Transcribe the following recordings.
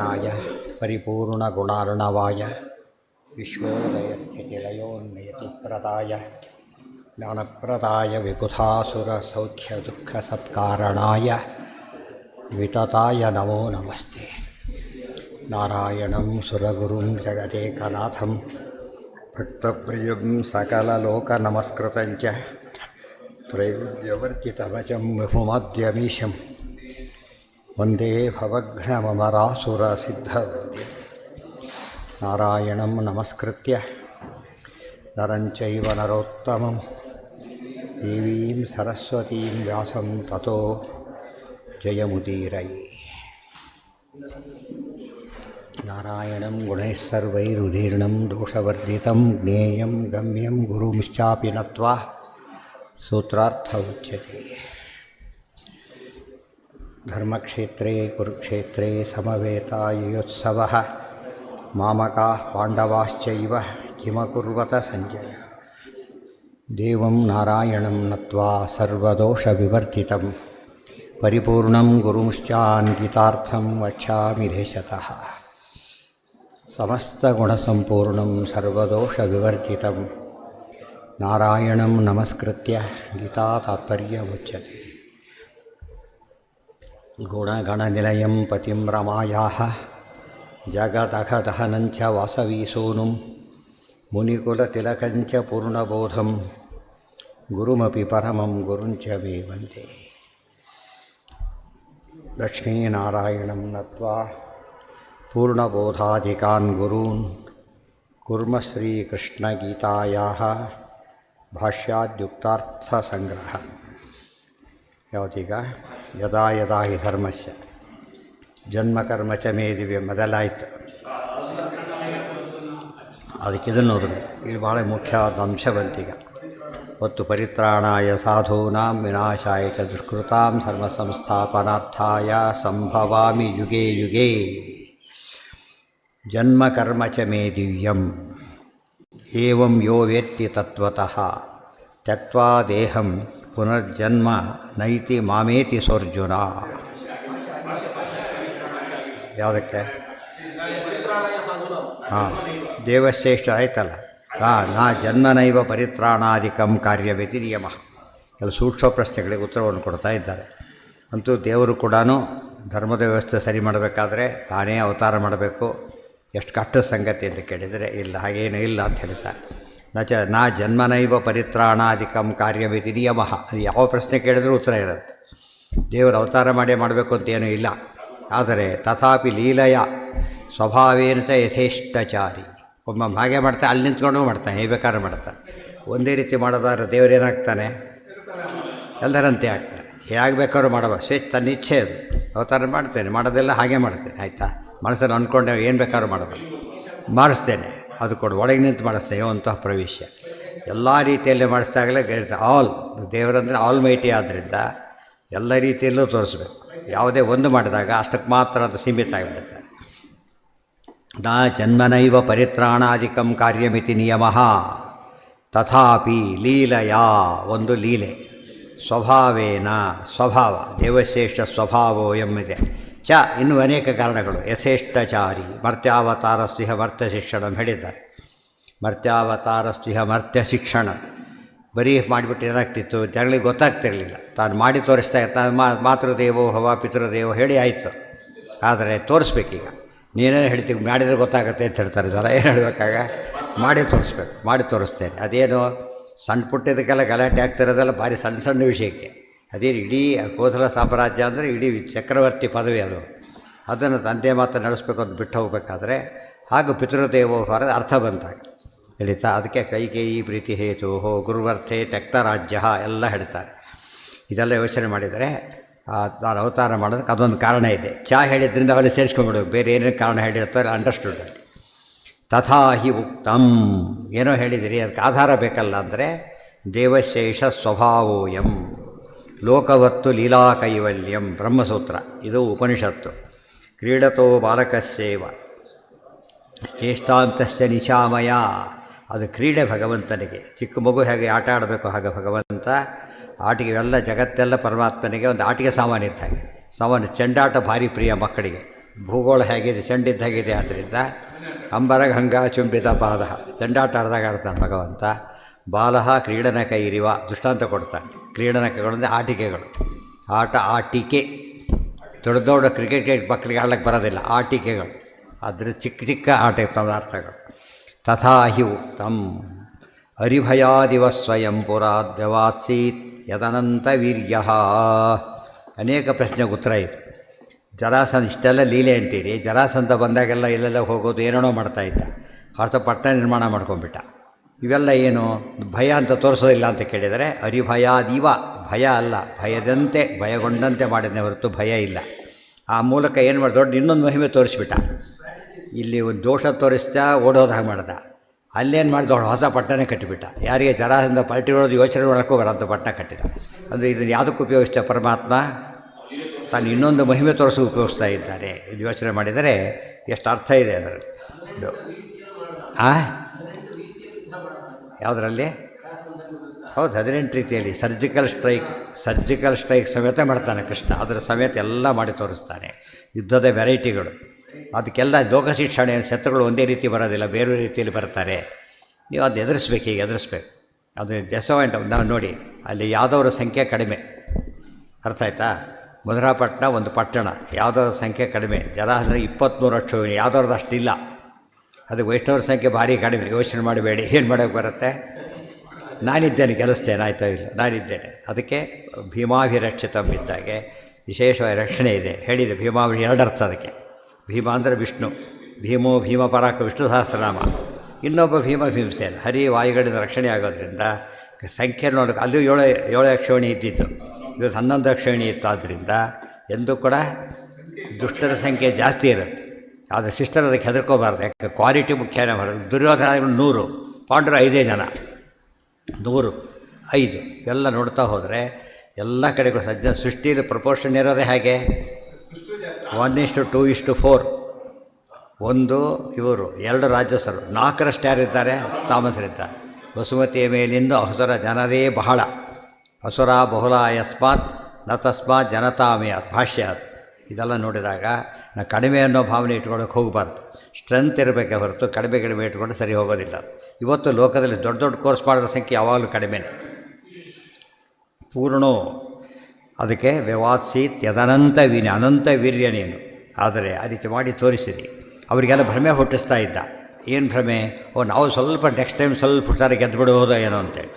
नारायणाय परिपूर्णगुणार्णवाय विश्वोदयस्थितिलयोन्नियतिप्रदाय ज्ञानप्रदाय विबुधासुरसौख्यदुःखसत्कारणाय वितताय नमो नमस्ते। नारायणं सुरगुरुं जगदेकनाथं भक्तप्रियं सकललोकनमस्कृतं च त्रैगुण्यवर्जितमजं विभुमद्यमीशं वन्दे भवघ्नममरासुरसिद्धवन्द्यं। नारायणं नमस्कृत्य नरं चैव नरोत्तमं देवीं सरस्वतीं व्यासं ततो जयमुदीरये। नारायणं गुणैः सर्वैरुदीर्णं दोषवर्जितं ज्ञेयं गम्यं गुरुमिश्चापि नत्वा सूत्रार्थ उच्यते। धर्मक्षेत्रे कुरुक्षेत्रे समवेतायुयोत्सवः मामकाः पाण्डवाश्चैव किमकुर्वत सञ्जय। देवं नारायणं नत्वा सर्वदोषविवर्जितं परिपूर्णं गुरुंश्चान्वितार्थं वक्ष्यामि देशतः। समस्तगुणसम्पूर्णं सर्वदोषविवर्जितं नारायणं नमस्कृत्य गीतातात्पर्यमुच्यते। गुणगणनिलयं पतिं रमायाः जगदघदहनञ्च वासवीसूनुं मुनिकुलतिलकञ्च पूर्णबोधं गुरुमपि परमं गुरुञ्च मे वन्दे। लक्ष्मीनारायणं नत्वा पूर्णबोधाधिकान् गुरून् कुर्म श्रीकृष्णगीतायाः भाष्याद्युक्तार्थसङ्ग्रह। ಯಾವತ್ತೀಗ ಯದಾ ಯದಾ ಹಿ ಧರ್ಮಸ್ಯ ಜನ್ಮಕರ್ಮ ಚ ಮೇ ದಿವ್ಯ ಮೊದಲಾಯಿತು. ಅದಕ್ಕೆ ಇದನ್ನು ಓದಬೇಕು. ಇದು ಭಾಳ ಮುಖ್ಯವಾದ ಅಂಶ ಬಂತೀಗ. ಹೊತ್ತು ಪರಿತ್ರಾಣಾಯ ಸಾಧೂನಾಂ ವಿನಾಶಾಯ ಚ ದುಷ್ಕೃತಾಂ ಧರ್ಮ ಸಂಸ್ಥಾಪನಾರ್ಥಾಯ ಸಂಭವಾಮಿ ಯುಗೇ ಯುಗೇ. ಜನ್ಮಕರ್ಮ ಚ ಮೇ ದಿವ್ಯಂ ಏವಂ ಯೋ ವೇತ್ತಿ ತತ್ವತಃ ತ್ಯಕ್ತ್ವಾ ದೇಹಂ ಪುನರ್ಜನ್ಮ ನೈತಿ ಮಾಮೇತಿ ಸೋರ್ಜುನ. ಯಾವುದಕ್ಕೆ? ಹಾಂ, ದೇವಶ್ರೇಷ್ಠ ಆಯ್ತಲ್ಲ. ನಾ ಜನ್ಮನೈವ ಪರಿತ್ರಾಣಾಧಿಕಂ ಕಾರ್ಯವಿತಿ ನಿಯಮ. ಎಲ್ಲ ಸೂಕ್ಷ್ಮ ಪ್ರಶ್ನೆಗಳಿಗೆ ಉತ್ತರವನ್ನು ಕೊಡ್ತಾ ಇದ್ದಾರೆ. ಅಂತೂ ದೇವರು ಕೂಡ ಧರ್ಮದ ವ್ಯವಸ್ಥೆ ಸರಿ ಮಾಡಬೇಕಾದ್ರೆ ತಾನೇ ಅವತಾರ ಮಾಡಬೇಕು. ಎಷ್ಟು ಕಷ್ಟದ ಸಂಗತಿ ಅಂತ ಕೇಳಿದರೆ ಇಲ್ಲ, ಹಾಗೇನೂ ಇಲ್ಲ ಅಂತ ಹೇಳ್ತಾರೆ. ನಾ ಜನ್ಮನೈವ ಪರಿತ್ರಾಣಾಧಿಕಂ ಕಾರ್ಯವಿತಿ ನಿಯಮ. ಅದು ಯಾವ ಪ್ರಶ್ನೆ ಕೇಳಿದ್ರೂ ಉತ್ತರ ಇರುತ್ತೆ. ದೇವರು ಅವತಾರ ಮಾಡಬೇಕು ಅಂತ ಏನೂ ಇಲ್ಲ. ಆದರೆ ತಥಾಪಿ ಲೀಲೆಯ ಸ್ವಭಾವೇನ ಚ ಯಥೇಷ್ಟಚಾರಿ. ಒಮ್ಮೊಮ್ಮೆ ಹಾಗೆ ಮಾಡ್ತಾನೆ, ಅಲ್ಲಿ ನಿಂತ್ಕೊಂಡು ಮಾಡ್ತಾನೆ, ಹೇಗೆ ಬೇಕಾದ್ರೆ ಮಾಡ್ತಾನೆ. ಒಂದೇ ರೀತಿ ಮಾಡೋದಾದ್ರೆ ದೇವರೇನಾಗ್ತಾನೆ? ಎಲ್ಲರಂತೆ ಆಗ್ತಾನೆ. ಹೇಗೆ ಬೇಕಾದ್ರೂ ಮಾಡಬ ಸ್ವೇಚ್ಛ ತನ್ನ ಇಚ್ಛೆ ಅದು. ಅವತಾರ ಮಾಡ್ತೇನೆ, ಮಾಡೋದೆಲ್ಲ ಹಾಗೆ ಮಾಡ್ತೇನೆ, ಆಯಿತಾ. ಮನಸ್ಸನ್ನು ಅಂದ್ಕೊಂಡೆ ಏನು ಬೇಕಾದ್ರೂ ಮಾಡಬೇಕು, ಮಾಡಿಸ್ತೇನೆ. ಅದು ಕೊಡು, ಒಳಗೆ ನಿಂತು ಮಾಡಿಸ್ತೇನೆ ಅಂತಹ ಪ್ರವೇಶ ಎಲ್ಲ ರೀತಿಯಲ್ಲಿ ಮಾಡಿಸಿದಾಗಲೇ ಆಲ್. ದೇವರಂದರೆ ಆಲ್ ಮೈಟಿ ಆದ್ದರಿಂದ ಎಲ್ಲ ರೀತಿಯಲ್ಲೂ ತೋರಿಸ್ಬೇಕು. ಯಾವುದೇ ಒಂದು ಮಾಡಿದಾಗ ಅಷ್ಟಕ್ಕೆ ಮಾತ್ರ ಅಂತ ಸೀಮಿತ ಆಗಿಬಿಡುತ್ತೆ. ನಾ ಜನ್ಮನೈವ ಪರಿತ್ರಾಣಾಧಿಕಂ ಕಾರ್ಯಮಿತಿ ನಿಯಮ ತಥಾಪಿ ಲೀಲೆಯಾ. ಒಂದು ಲೀಲೆ. ಸ್ವಭಾವೇನ ಸ್ವಭಾವ ದೇವಶ್ರೇಷ್ಠ ಸ್ವಭಾವೋ ಎಂಬಿದೆ. ಚ ಇನ್ನೂ ಅನೇಕ ಕಾರಣಗಳು. ಯಥೇಷ್ಟಚಾರಿ ಮರ್ತ್ಯಾವತಾರಸ್ತಿಹ ಮರ್ತ್ಯ ಶಿಕ್ಷಣ ಹೇಳಿದ್ದಾರೆ. ಮರ್ತ್ಯಾವತಾರಸ್ತಿಹ ಮರ್ತ್ಯ ಶಿಕ್ಷಣ ಬರೀ ಮಾಡಿಬಿಟ್ಟು ಏನಾಗ್ತಿತ್ತು, ಜನಗಳಿಗೆ ಗೊತ್ತಾಗ್ತಿರಲಿಲ್ಲ. ತಾನು ಮಾಡಿ ತೋರಿಸ್ತಾ ಇರ್ತಾನೆ. ಮಾತೃದೇವೋ ಹವ ಪಿತೃದೇವೋ ಹೇಳಿ ಆಯಿತು. ಆದರೆ ತೋರಿಸ್ಬೇಕೀಗ. ನೀನೇನು ಹೇಳ್ತೀವಿ, ಮಾಡಿದರೆ ಗೊತ್ತಾಗುತ್ತೆ ಅಂತ ಹೇಳ್ತಾರೆ ಜನ. ಏನು ಹೇಳಬೇಕಾಗ ಮಾಡಿ ತೋರಿಸ್ಬೇಕು. ಮಾಡಿ ತೋರಿಸ್ತೇನೆ. ಅದೇನು ಸಣ್ಣ ಪುಟ್ಟಿದ್ದಕ್ಕೆಲ್ಲ ಗಲಾಟೆ ಆಗ್ತಿರೋದೆಲ್ಲ ಭಾರಿ ಸಣ್ಣ ಸಣ್ಣ ವಿಷಯಕ್ಕೆ. ಅದೇನು ಇಡೀ ಕೋಸಲ ಸಾಮ್ರಾಜ್ಯ ಅಂದರೆ ಇಡೀ ಚಕ್ರವರ್ತಿ ಪದವಿ ಅದು. ಅದನ್ನು ತಂದೆ ಮಾತ್ರ ನಡೆಸಬೇಕು ಅಂತ ಬಿಟ್ಟು ಹೋಗಬೇಕಾದ್ರೆ ಹಾಗೂ ಪಿತೃದೇವೋ ಹೊರದ ಅರ್ಥ ಬಂದಾಗ ಹೇಳಿತಾ. ಅದಕ್ಕೆ ಕೈಕೇಯಿ ಪ್ರೀತಿ ಹೇತು ಗುರುವರ್ಥೆ ತ್ಯಕ್ತ ರಾಜ್ಯ ಎಲ್ಲ ಹೇಳ್ತಾರೆ. ಇದೆಲ್ಲ ಯೋಚನೆ ಮಾಡಿದರೆ ನಾನು ಅವತಾರ ಮಾಡೋದಕ್ಕೆ ಅದೊಂದು ಕಾರಣ ಇದೆ. ಚ ಹೇಳಿದ್ರಿಂದ ಅವೆಲ್ಲ ಸೇರಿಸ್ಕೊಂಡ್ಬಿಡ್ಬೇಕು. ಬೇರೆ ಏನೇನು ಕಾರಣ ಹೇಳಿರ್ತಾರೆ ಅಂಡರ್ಸ್ಟುಡ್. ತಥಾ ಹಿ ಉಕ್ತಂ. ಏನೋ ಹೇಳಿದಿರಿ, ಅದಕ್ಕೆ ಆಧಾರ ಬೇಕಲ್ಲ. ಅಂದರೆ ದೇವಶೇಷ ಸ್ವಭಾವೋಯಂ ಲೋಕವತ್ತು ಲೀಲಾ ಕೈವಲ್ಯಂ ಬ್ರಹ್ಮಸೂತ್ರ. ಇದು ಉಪನಿಷತ್ತು. ಕ್ರೀಡತೋ ಬಾಲಕಸ್ಯೇವ ಚೇಷ್ಟಾಂತಸ್ಯ ನಿಶಾಮಯ. ಅದು ಕ್ರೀಡೆ ಭಗವಂತನಿಗೆ. ಚಿಕ್ಕ ಮಗು ಹೇಗೆ ಆಟ ಆಡಬೇಕು ಹಾಗೆ ಭಗವಂತ ಆಟಿಗೆ ಎಲ್ಲ ಜಗತ್ತೆಲ್ಲ ಪರಮಾತ್ಮನಿಗೆ ಒಂದು ಆಟಿಕೆ ಸಾಮಾನು ಇದ್ದ ಹಾಗೆ. ಸಾಮಾನ್ಯ ಚೆಂಡಾಟ ಭಾರಿ ಪ್ರಿಯ ಮಕ್ಕಳಿಗೆ. ಭೂಗೋಳ ಹೇಗಿದೆ, ಚೆಂಡಿದ್ದ ಹೇಗಿದೆ. ಆದ್ದರಿಂದ ಅಂಬರ ಗಂಗಾ ಚುಂಬಿತ ಪಾದ, ಚೆಂಡಾಟ ಆಡ್ದಾಗ ಆಡ್ತಾನೆ ಭಗವಂತ. ಬಾಲಹ ಕ್ರೀಡನಕೈರಿವ, ದೃಷ್ಟಾಂತ ಕೊಡ್ತಾನೆ. ಕ್ರೀಡನಕಗಳಂದರೆ ಆಟಿಕೆಗಳು, ಆಟಿಕೆ. ದೊಡ್ಡ ದೊಡ್ಡ ಕ್ರಿಕೆಟ್ ಮಕ್ಕಳಿಗೆ ಆಡ್ಲಿಕ್ಕೆ ಬರೋದಿಲ್ಲ, ಆಟಿಕೆಗಳು. ಆದರೆ ಚಿಕ್ಕ ಚಿಕ್ಕ ಆಟ ಪದಾರ್ಥಗಳು. ತಥಾ ಹಿ ಉಕ್ತಂ ಅರಿಭಯಾದಿವ ಸ್ವಯಂ ಪುರಾದ್ ವ್ಯವಾತ್ಸೀತ್ ಯದನಂತ ವೀರ್ಯ. ಅನೇಕ ಪ್ರಶ್ನೆಗೆ ಉತ್ತರ ಇದೆ. ಜರಾಸಂಧ ಇಷ್ಟೆಲ್ಲ ಲೀಲೆ ಅಂತೀರಿ, ಜರಾಸಂಧ ಬಂದಾಗೆಲ್ಲ ಇಲ್ಲೆಲ್ಲ ಹೋಗೋದು ಏನೇನೋ ಮಾಡ್ತಾಯಿದ್ದ, ಹೊಸ ಪಟ್ಟಣ ನಿರ್ಮಾಣ ಮಾಡ್ಕೊಂಡ್ಬಿಟ್ಟ. ಇವೆಲ್ಲ ಏನು ಭಯ ಅಂತ ತೋರಿಸೋದಿಲ್ಲ ಅಂತ ಕೇಳಿದರೆ, ಅರಿಭಯಾದಿವ, ಭಯ ಅಲ್ಲ, ಭಯದಂತೆ ಭಯಗೊಂಡಂತೆ ಮಾಡಿದ್ನೇ ಹೊರತು ಭಯ ಇಲ್ಲ. ಆ ಮೂಲಕ ಏನು ಮಾಡಿ ದೊಡ್ಡ ಇನ್ನೊಂದು ಮಹಿಮೆ ತೋರಿಸ್ಬಿಟ್ಟ. ಇಲ್ಲಿ ಒಂದು ದೋಷ ತೋರಿಸ್ತಾ ಓಡೋದು ಹಾಗೆ ಮಾಡ್ದ. ಅಲ್ಲೇನು ಮಾಡಿ ದೊಡ್ಡ ಹೊಸ ಪಟ್ಟಣ ಕಟ್ಟಿಬಿಟ್ಟ. ಯಾರಿಗೆ ಜರಾಸಂಧ ಪಲ್ಟಿರೋದು ಯೋಚನೆ ಮಾಡೋಕ್ಕೂ ಬರೋಂಥ ಪಟ್ಟಣ ಕಟ್ಟಿದ. ಅಂದರೆ ಇದನ್ನು ಯಾವುದಕ್ಕೆ ಉಪಯೋಗಿಸ್ತಾ ಪರಮಾತ್ಮ? ತಾನು ಇನ್ನೊಂದು ಮಹಿಮೆ ತೋರಿಸಿ ಉಪಯೋಗಿಸ್ತಾ ಇದ್ದಾರೆ. ಇದು ಯೋಚನೆ ಮಾಡಿದರೆ ಎಷ್ಟು ಅರ್ಥ ಇದೆ ಅದರಲ್ಲಿ. ಯಾವುದರಲ್ಲಿ? ಹೌದು, 18 ರೀತಿಯಲ್ಲಿ ಸರ್ಜಿಕಲ್ ಸ್ಟ್ರೈಕ್ ಸಮೇತ ಮಾಡ್ತಾನೆ ಕೃಷ್ಣ. ಅದರ ಸಮೇತ ಎಲ್ಲ ಮಾಡಿ ತೋರಿಸ್ತಾನೆ. ಯುದ್ಧದ ವೆರೈಟಿಗಳು, ಅದಕ್ಕೆಲ್ಲ ಲೋಕ ಶಿಕ್ಷಣ. ಶತ್ರುಗಳು ಒಂದೇ ರೀತಿ ಬರೋದಿಲ್ಲ, ಬೇರೆ ರೀತಿಯಲ್ಲಿ ಬರ್ತಾರೆ. ನೀವು ಅದು ಎದುರಿಸ್ಬೇಕು, ಈಗ ಎದುರಿಸ್ಬೇಕು. ಅದು ಡೆಸಪಾಯಿಂಟ್. ನಾವು ನೋಡಿ, ಅಲ್ಲಿ ಯಾದವರ ಸಂಖ್ಯೆ ಕಡಿಮೆ, ಅರ್ಥ ಆಯ್ತಾ? ಮಧುರಾಪಟ್ಟಣ ಒಂದು ಪಟ್ಟಣ, ಯಾದವರ ಸಂಖ್ಯೆ ಕಡಿಮೆ. ಜರಾಸಂಧ 23 ಅಕ್ಷೋಹಿಣಿ, ಯಾದವ್ರದ್ದು ಅಷ್ಟಿಲ್ಲ. ಅದು ವೈಷ್ಣವರ ಸಂಖ್ಯೆ ಭಾರಿ ಕಡಿಮೆ. ಯೋಚನೆ ಮಾಡಬೇಡಿ, ಏನು ಮಾಡೋಕ್ಕೆ ಬರುತ್ತೆ? ನಾನಿದ್ದೇನೆ, ಗೆಲ್ಲಿಸ್ತೇನೆ, ಆಯಿತೋ ಇಲ್ಲ, ನಾನಿದ್ದೇನೆ. ಅದಕ್ಕೆ ಭೀಮಾಭಿರಕ್ಷಿತಂ ಇದ್ದಾಗೆ ವಿಶೇಷವಾದ ರಕ್ಷಣೆ ಇದೆ. ಹೇಳಿದೆ ಭೀಮಾಭಿ 2 ಅರ್ಥ ಅದಕ್ಕೆ. ಭೀಮ ಅಂದರೆ ವಿಷ್ಣು, ಭೀಮೋ ಭೀಮ ಪರಾಕ ವಿಷ್ಣು ಸಹಸ್ರನಾಮ. ಇನ್ನೊಬ್ಬ ಭೀಮಸೇನ, ಹರಿ ವಾಯುಗಳಿಂದ ರಕ್ಷಣೆ ಆಗೋದ್ರಿಂದ ಸಂಖ್ಯೆ ನೋಡೋಕೆ ಅಲ್ಲೂ 7 ಅಕ್ಷೋಣಿ ಇದ್ದಿದ್ದು, ಇವತ್ತು 11 ಅಕ್ಷೋಣಿ ಇತ್ತು. ಆದ್ದರಿಂದ ಎಂದೂ ಕೂಡ ದುಷ್ಟರ ಸಂಖ್ಯೆ ಜಾಸ್ತಿ ಇರುತ್ತೆ. ಆದರೆ ಸಿಸ್ಟರ್ ಅದಕ್ಕೆ ಹೆದರ್ಕೋಬಾರ್ದು, ಯಾಕೆ ಕ್ವಾಲಿಟಿ ಮುಖ್ಯನೇ ಬರೋದು. ದುರ್ಯೋಧನ 100, ಪಾಂಡವರು 5 ಜನ, 100, 5 ಇವೆಲ್ಲ ನೋಡ್ತಾ ಹೋದರೆ ಎಲ್ಲ ಕಡೆಗೂ ಸೃಷ್ಟಿಯಲ್ಲಿ ಪ್ರಪೋರ್ಷನ್ ಇರೋದೇ ಹಾಗೆ. 1:2:4. 1 ಇವರು, 2 ರಾಜಸರು, 4ರಷ್ಟು ಯಾರಿದ್ದಾರೆ? ತಾಮಸರಿದ್ದಾರೆ. ವಸುಮತಿಯ ಮೇಲಿಂದ ಅಸುರ ಜನರೇ ಬಹಳ, ಅಸುರ ಬಹುಲ ಯಸ್ಮಾತ್ ನ ತಸ್ಮಾತ್ ಜನತಾಮಯ ಭಾಷ್ಯ. ಇದೆಲ್ಲ ನೋಡಿದಾಗ ನಾವು ಕಡಿಮೆ ಅನ್ನೋ ಭಾವನೆ ಇಟ್ಕೊಳ್ಳೋಕೆ ಹೋಗಬಾರ್ದು. ಸ್ಟ್ರೆಂತ್ ಇರಬೇಕೆ ಹೊರತು ಕಡಿಮೆ ಇಟ್ಕೊಂಡು ಸರಿ ಹೋಗೋದಿಲ್ಲ. ಇವತ್ತು ಲೋಕದಲ್ಲಿ ದೊಡ್ಡ ದೊಡ್ಡ ಕೋರ್ಸ್ ಮಾಡೋರ ಸಂಖ್ಯೆ ಯಾವಾಗಲೂ ಕಡಿಮೆನೇ. ಪೂರ್ಣೋ ಅದಕ್ಕೆ ವ್ಯವಾತ್ಸೀತ್ ಯದನಂತ ಅನಂತ ವೀರ್ಯ ನೀನು. ಆದರೆ ಆ ರೀತಿ ಮಾಡಿ ತೋರಿಸಿರಿ. ಅವರಿಗೆಲ್ಲ ಭ್ರಮೆ ಹುಟ್ಟಿಸ್ತಾ ಇದ್ದ. ಏನು ಭ್ರಮೆ? ನಾವು ಸ್ವಲ್ಪ ನೆಕ್ಸ್ಟ್ ಟೈಮ್ ಸ್ವಲ್ಪ ಹುಷಾರಾಗಿ ಗೆದ್ದು ಬಿಡಬಹುದೋ ಏನೋ ಅಂತೇಳಿ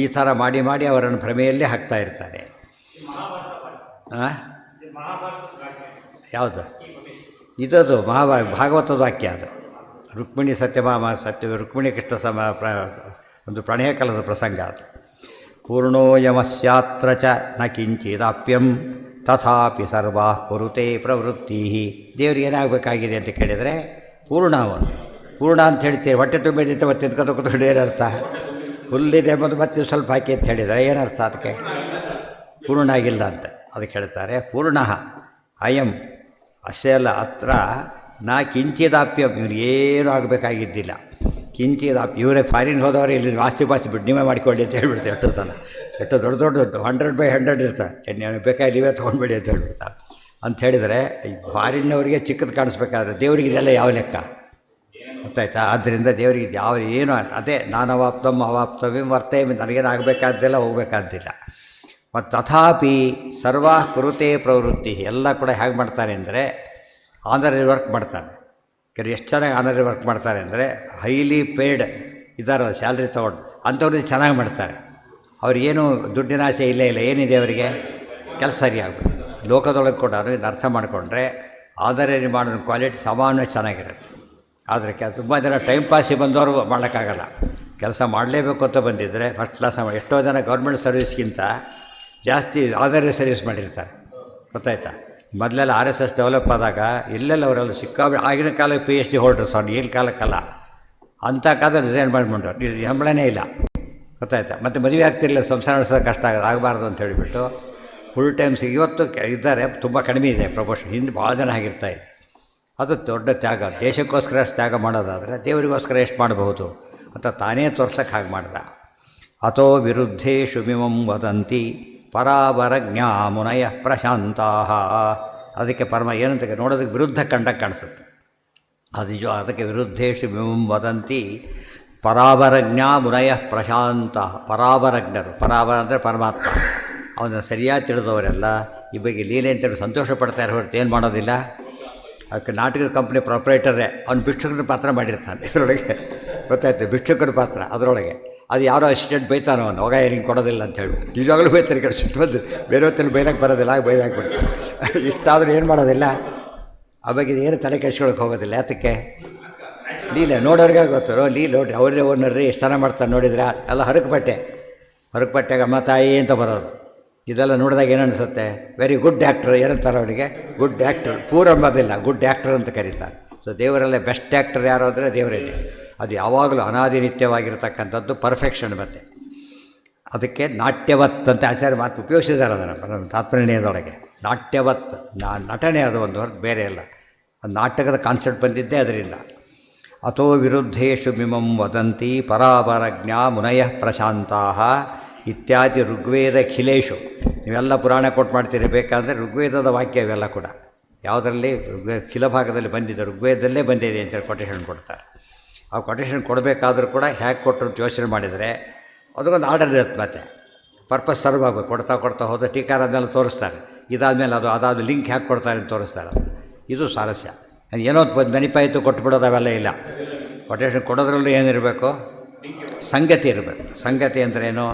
ಈ ಥರ ಮಾಡಿ ಮಾಡಿ ಅವರನ್ನು ಭ್ರಮೆಯಲ್ಲೇ ಹಾಕ್ತಾ ಇರ್ತಾರೆ. ಯಾವುದು? ಇದದು ಭಾಗವತದ ವಾಕ್ಯ. ಅದು ರುಕ್ಮಿಣಿ ರುಕ್ಮಿಣಿ ಕೃಷ್ಣ ಒಂದು ಪ್ರಣಯ ಕಾಲದ ಪ್ರಸಂಗ ಅದು. ಪೂರ್ಣೋಯಮಸ್ಯಾತ್ರ ಚ ನ ಕಿಂಚಿದಾಪ್ಯಂ ತಥಾಪಿ ಸರ್ವಾ ಕುರುತೆ ಪ್ರವೃತ್ತಿ. ದೇವ್ರಿಗೆ ಏನಾಗಬೇಕಾಗಿದೆ ಅಂತ ಕೇಳಿದರೆ ಪೂರ್ಣ. ಅವನು ಪೂರ್ಣ ಅಂತ ಹೇಳ್ತೀರಿ, ಹೊಟ್ಟೆ ತುಂಬಿದ್ದಿತ್ತು ಮತ್ತೆ ತಿನ್ಕೊಂಡು ಏನರ್ಥ? ಹುಲ್ಲಿದೆ ಮತ್ತು ಮತ್ತೆ ಸ್ವಲ್ಪ ಹಾಕಿ ಅಂತ ಹೇಳಿದರೆ ಏನರ್ಥ? ಅದಕ್ಕೆ ಪೂರ್ಣ ಆಗಿಲ್ಲ ಅಂತ ಅದಕ್ಕೆ ಹೇಳ್ತಾರೆ. ಪೂರ್ಣ ಅಯಂ ಅಷ್ಟೇ ಅಲ್ಲ, ಅತ್ರ ನಾ ಕಿಂಚಿದಾಪ್ಯಂ, ಇವನಿಗೇನು ಆಗಬೇಕಾಗಿದ್ದಿಲ್ಲ. ಕಿಂಚಿದಾಪ್ಯ ಇವರೇ ಫಾರಿನ್ ಹೋದವರು ಇಲ್ಲಿ ಆಸ್ತಿ ಪಾಸ್ತಿ ಬಿಟ್ಟು ನೀವೇ ಮಾಡಿಕೊಳ್ಳಿ ಅಂತ ಹೇಳ್ಬಿಡ್ತಾರೆ. ಎಷ್ಟು ಸಲ ಎಷ್ಟು ದೊಡ್ಡ 100/100 ಇರ್ತಾರೆ. ನೀವು ಬೇಕಾಗಿ ನೀವೇ ತೊಗೊಂಡ್ಬೇಡಿ ಅಂತ ಹೇಳ್ಬಿಡ್ತಾರೆ. ಅಂತ ಹೇಳಿದರೆ ಈ ಫಾರಿನ್ನವರಿಗೆ ಚಿಕ್ಕದು ಕಾಣಿಸ್ಬೇಕಾದ್ರೆ ದೇವರಿಗೆ ಇದೆಲ್ಲ ಯಾವ ಲೆಕ್ಕ? ಗೊತ್ತಾಯ್ತಾ? ಆದ್ದರಿಂದ ದೇವರಿಗೆ ಯಾವ ಏನು ಅದೇ ನಾನವಾಪ್ತಂ ಅವಾಪ್ತವ್ಯಂ ವರ್ತೇ, ನನಗೇನು ಆಗಬೇಕಾದ್ದಿಲ್ಲ, ಹೋಗಬೇಕಾದ್ದಿಲ್ಲ. ಮತ್ತು ತಥಾಪಿ ಸರ್ವಾ ಕುರುತೆ ಪ್ರವೃತ್ತಿ. ಎಲ್ಲ ಕೂಡ ಹೇಗೆ ಮಾಡ್ತಾನೆ ಅಂದರೆ ಆನರಿ ವರ್ಕ್ ಮಾಡ್ತಾನೆ. ಕೆಲವು ಎಷ್ಟು ಚೆನ್ನಾಗಿ ಆನರಿ ವರ್ಕ್ ಮಾಡ್ತಾರೆ ಅಂದರೆ ಹೈಲಿ ಪೇಯ್ಡ್ ಇದ್ದಾರಲ್ಲ, ಸ್ಯಾಲ್ರಿ ತೊಗೊಂಡು ಅಂಥವ್ರಿಗೆ ಚೆನ್ನಾಗಿ ಮಾಡ್ತಾರೆ. ಅವ್ರಿಗೇನು ದುಡ್ಡಿನ ಆಸೆ ಇಲ್ಲೇ ಇಲ್ಲ. ಏನಿದೆ ಅವರಿಗೆ? ಕೆಲಸ ಸರಿಯಾಗ್ಬೋದು. ಲೋಕದೊಳಗೆ ಕೂಡ ಇದನ್ನು ಅರ್ಥ ಮಾಡಿಕೊಂಡ್ರೆ ಆನರಿ ಮಾಡೋ ಕ್ವಾಲಿಟಿ ಸಾಮಾನ್ಯವಾಗಿ ಚೆನ್ನಾಗಿರುತ್ತೆ. ಆದರೆ ತುಂಬ ಜನ ಟೈಮ್ ಪಾಸಿಗೆ ಬಂದವರು ಮಾಡೋಕ್ಕಾಗಲ್ಲ. ಕೆಲಸ ಮಾಡಲೇಬೇಕು ಅಂತ ಬಂದಿದ್ದರೆ ಫಸ್ಟ್ ಕ್ಲಾಸ್ ಎಷ್ಟೋ ಜನ ಗೌರ್ಮೆಂಟ್ ಸರ್ವಿಸ್ಗಿಂತ ಜಾಸ್ತಿ ಆನರಿ ಸರ್ವಿಸ್ ಮಾಡಿರ್ತಾರೆ. ಗೊತ್ತಾಯ್ತಾ? ಮೊದಲೆಲ್ಲ RSS ಡೆವಲಪ್ ಆದಾಗ ಎಲ್ಲೆಲ್ಲ ಅವರೆಲ್ಲ ಆಗಿನ ಕಾಲಕ್ಕೆ PhD ಹೋಲ್ಡರ್ಸ್. ಅವ್ನು ಏನು ಕಾಲಕ್ಕಲ್ಲ, ಅಂಥ ಕಾಲದಲ್ಲಿ ರಿಸೈನ್ ಮಾಡಿಬಿಟ್ಟು ಸಂಬಳನೇ ಇಲ್ಲ. ಗೊತ್ತಾಯ್ತಾ? ಮತ್ತು ಮದುವೆ ಆಗ್ತಿರಲಿಲ್ಲ, ಸಂಸಾರ ನಡೆಸೋದು ಕಷ್ಟ ಆಗಬಾರ್ದು ಅಂತ ಹೇಳಿಬಿಟ್ಟು ಫುಲ್ ಟೈಮ್ಸ್ ಇವತ್ತು ಇದ್ದಾರೆ. ತುಂಬ ಕಡಿಮೆ ಇದೆ ಪ್ರಪೋರ್ಷನ್. ಹಿಂದೆ ಭಾಳ ಜನ ಆಗಿರ್ತಾಯಿದೆ. ಅದು ದೊಡ್ಡ ತ್ಯಾಗ. ದೇಶಕ್ಕೋಸ್ಕರ ಅಷ್ಟು ತ್ಯಾಗ ಮಾಡೋದಾದರೆ ದೇವರಿಗೋಸ್ಕರ ಎಷ್ಟು ಮಾಡಬಹುದು ಅಂತ ತಾನೇ ತೋರ್ಸೋಕ್ಕೆ ಹಾಗೆ ಮಾಡ್ದ. ಅಥೋ ವಿರುದ್ಧೇಶು ಮಿಮಂ ವದಂತಿ ಪರಾವರಜ್ಞಾ ಮುನಯ ಪ್ರಶಾಂತಾ. ಅದಕ್ಕೆ ಪರಮ ಏನಂತ ನೋಡೋದಕ್ಕೆ ವಿರುದ್ಧ ಕಂಡಕ್ಕೆ ಕಾಣಿಸುತ್ತೆ. ಅದು ನಿಜ. ಅದಕ್ಕೆ ವಿರುದ್ಧೇಶು ವಿಮಂ ವದಂತಿ ಪರಾವರಜ್ಞ ಮುನಯ ಪ್ರಶಾಂತ. ಪರಾವರಜ್ಞರು, ಪರಾವರ ಅಂದರೆ ಪರಮಾತ್ಮ, ಅವನ್ನ ಸರಿಯಾಗಿ ತಿಳಿದವರೆಲ್ಲ ಈ ಬಗ್ಗೆ ಲೀಲೆ ಅಂತೇಳಿ ಸಂತೋಷ ಪಡ್ತಾರೆ ಹೊರತು ಏನು ಮಾಡೋದಿಲ್ಲ. ಅದಕ್ಕೆ ನಾಟಕದ ಕಂಪ್ನಿ ಪ್ರೊಪ್ರೈಟರೇ ಅವ್ನು ಭಿಕ್ಷುಕನ ಪಾತ್ರ ಮಾಡಿರ್ತಾನೆ ಇದರೊಳಗೆ, ಗೊತ್ತಾಯ್ತು, ಭಿಕ್ಷುಕನ ಪಾತ್ರ ಅದರೊಳಗೆ. ಅದು ಯಾರೋ ಅಸಿಸ್ಟೆಂಟ್ ಬೈತಾನೋ ಅವನು, ಹೋಗ ನಿಂಗೆ ಕೊಡೋದಿಲ್ಲ ಅಂತ ಹೇಳಿ ನಿಜವಾಗ್ಲೂ ಬೈತಾರೆ. ಕಡೆ ಸಿಟ್ಟು ಬಂದು ಬೇರೆ ಹೊತ್ತಲ್ಲಿ ಬೈಲಕ್ಕೆ ಬರೋದಿಲ್ಲ, ಬೈದಾಕ್ಬಿಡ್ತಾರೆ. ಇಷ್ಟಾದರೂ ಏನು ಮಾಡೋದಿಲ್ಲ, ಆ ಬಗ್ಗೆ ಏನು ತಲೆ ಕೆಡಿಸ್ಕೊಳಕ್ಕೆ ಹೋಗೋದಿಲ್ಲ. ಯಾತಕ್ಕೆ? ಲೀಲೆ ನೋಡೋರಿಗೆ ಗೊತ್ತು. ಲೀಲೆ ನೋಡ್ರಿ, ಅವರೇ ಓನರ್ರಿ ಎಷ್ಟು ಚೆನ್ನಾಗಿ ಮಾಡ್ತಾರೆ ನೋಡಿದ್ರೆ, ಎಲ್ಲ ಹರಕುಪಟ್ಟೆಗೆ ಅಮ್ಮ ತಾಯಿ ಅಂತ ಬರೋದು. ಇದೆಲ್ಲ ನೋಡಿದಾಗ ಏನು ಅನಿಸುತ್ತೆ? ವೆರಿ ಗುಡ್ ಆ್ಯಕ್ಟ್ರ್ ಏನಂತಾರೆ ಅವನಿಗೆ? Good actor. ಪೂರ್ ಅಂಬೋದಿಲ್ಲ, ಗುಡ್ ಆ್ಯಕ್ಟರ್ ಅಂತ ಕರೀತಾರೆ. ಸೊ ದೇವರಲ್ಲೇ ಬೆಸ್ಟ್ ಆ್ಯಕ್ಟರ್ ಯಾರು ಅಂದರೆ ದೇವರೇನೆ. ಅದು ಯಾವಾಗಲೂ ಅನಾದಿ ನಿತ್ಯವಾಗಿರ್ತಕ್ಕಂಥದ್ದು ಪರ್ಫೆಕ್ಷನ್. ಮತ್ತು ಅದಕ್ಕೆ ನಾಟ್ಯವತ್ ಅಂತ ಆಚಾರ್ಯ ಮಾತು ಉಪಯೋಗಿಸಿದ್ದಾರೆ ಅದನ್ನು ತಾತ್ಪರ್ಯದೊಳಗೆ. ನಾಟ್ಯವತ್ ನಟನೆ ಅದು ಒಂದು ಹೊರತು ಬೇರೆ ಅಲ್ಲ. ಅದು ನಾಟಕದ ಕಾನ್ಸೆಪ್ಟ್ ಬಂದಿದ್ದೇ ಅದರಿಂದ. ಅಥೋ ವಿರುದ್ಧೇಶು ಮಿಮಂ ವದಂತಿ ಪರಾಪರಜ್ಞ ಮುನಯಃ ಪ್ರಶಾಂತಾ ಇತ್ಯಾದಿ ಋಗ್ವೇದ ಖಿಲೇಶು. ನೀವೆಲ್ಲ ಪುರಾಣ ಕೊಟ್ಟು ಮಾಡ್ತೀರಿ ಬೇಕಾದರೆ ಋಗ್ವೇದದ ವಾಕ್ಯ ಇವೆಲ್ಲ ಕೂಡ ಯಾವುದರಲ್ಲಿ ಖಿಲ ಭಾಗದಲ್ಲಿ ಬಂದಿದೆ, ಋಗ್ವೇದದಲ್ಲೇ ಬಂದಿದೆ ಅಂತೇಳಿ ಕೊಟೇಶನ್ ಕೊಡ್ತಾರೆ. ಆ ಕೊಟೇಶನ್ ಕೊಡಬೇಕಾದ್ರೂ ಕೂಡ ಹೇಗೆ ಕೊಟ್ಟರು ಯೋಚನೆ ಮಾಡಿದರೆ ಅದಕ್ಕೊಂದು ಆರ್ಡರ್ ಇರುತ್ತೆ. ಮತ್ತು ಪರ್ಪಸ್ ಸರ್ವ್ ಆಗಬೇಕು. ಕೊಡ್ತಾ ಹೋದ ಟೀಕಾರ ಆದಮೇಲೆ ತೋರಿಸ್ತಾರೆ, ಇದಾದಮೇಲೆ ಅದಾದ ಲಿಂಕ್ ಹೇಗೆ ಕೊಡ್ತಾರೆ ಅಂತ ತೋರಿಸ್ತಾರೆ. ಇದು ಸ್ವಾರಸ್ಯ. ಏನೋ ನೆನಪಾಯಿತು ಕೊಟ್ಬಿಡೋದು ಅವೆಲ್ಲ ಇಲ್ಲ. ಕೊಟೇಶನ್ ಕೊಡೋದ್ರಲ್ಲೂ ಏನಿರಬೇಕು? ಸಂಗತಿ ಇರಬೇಕು. ಸಂಗತಿ ಅಂದ್ರೇನು?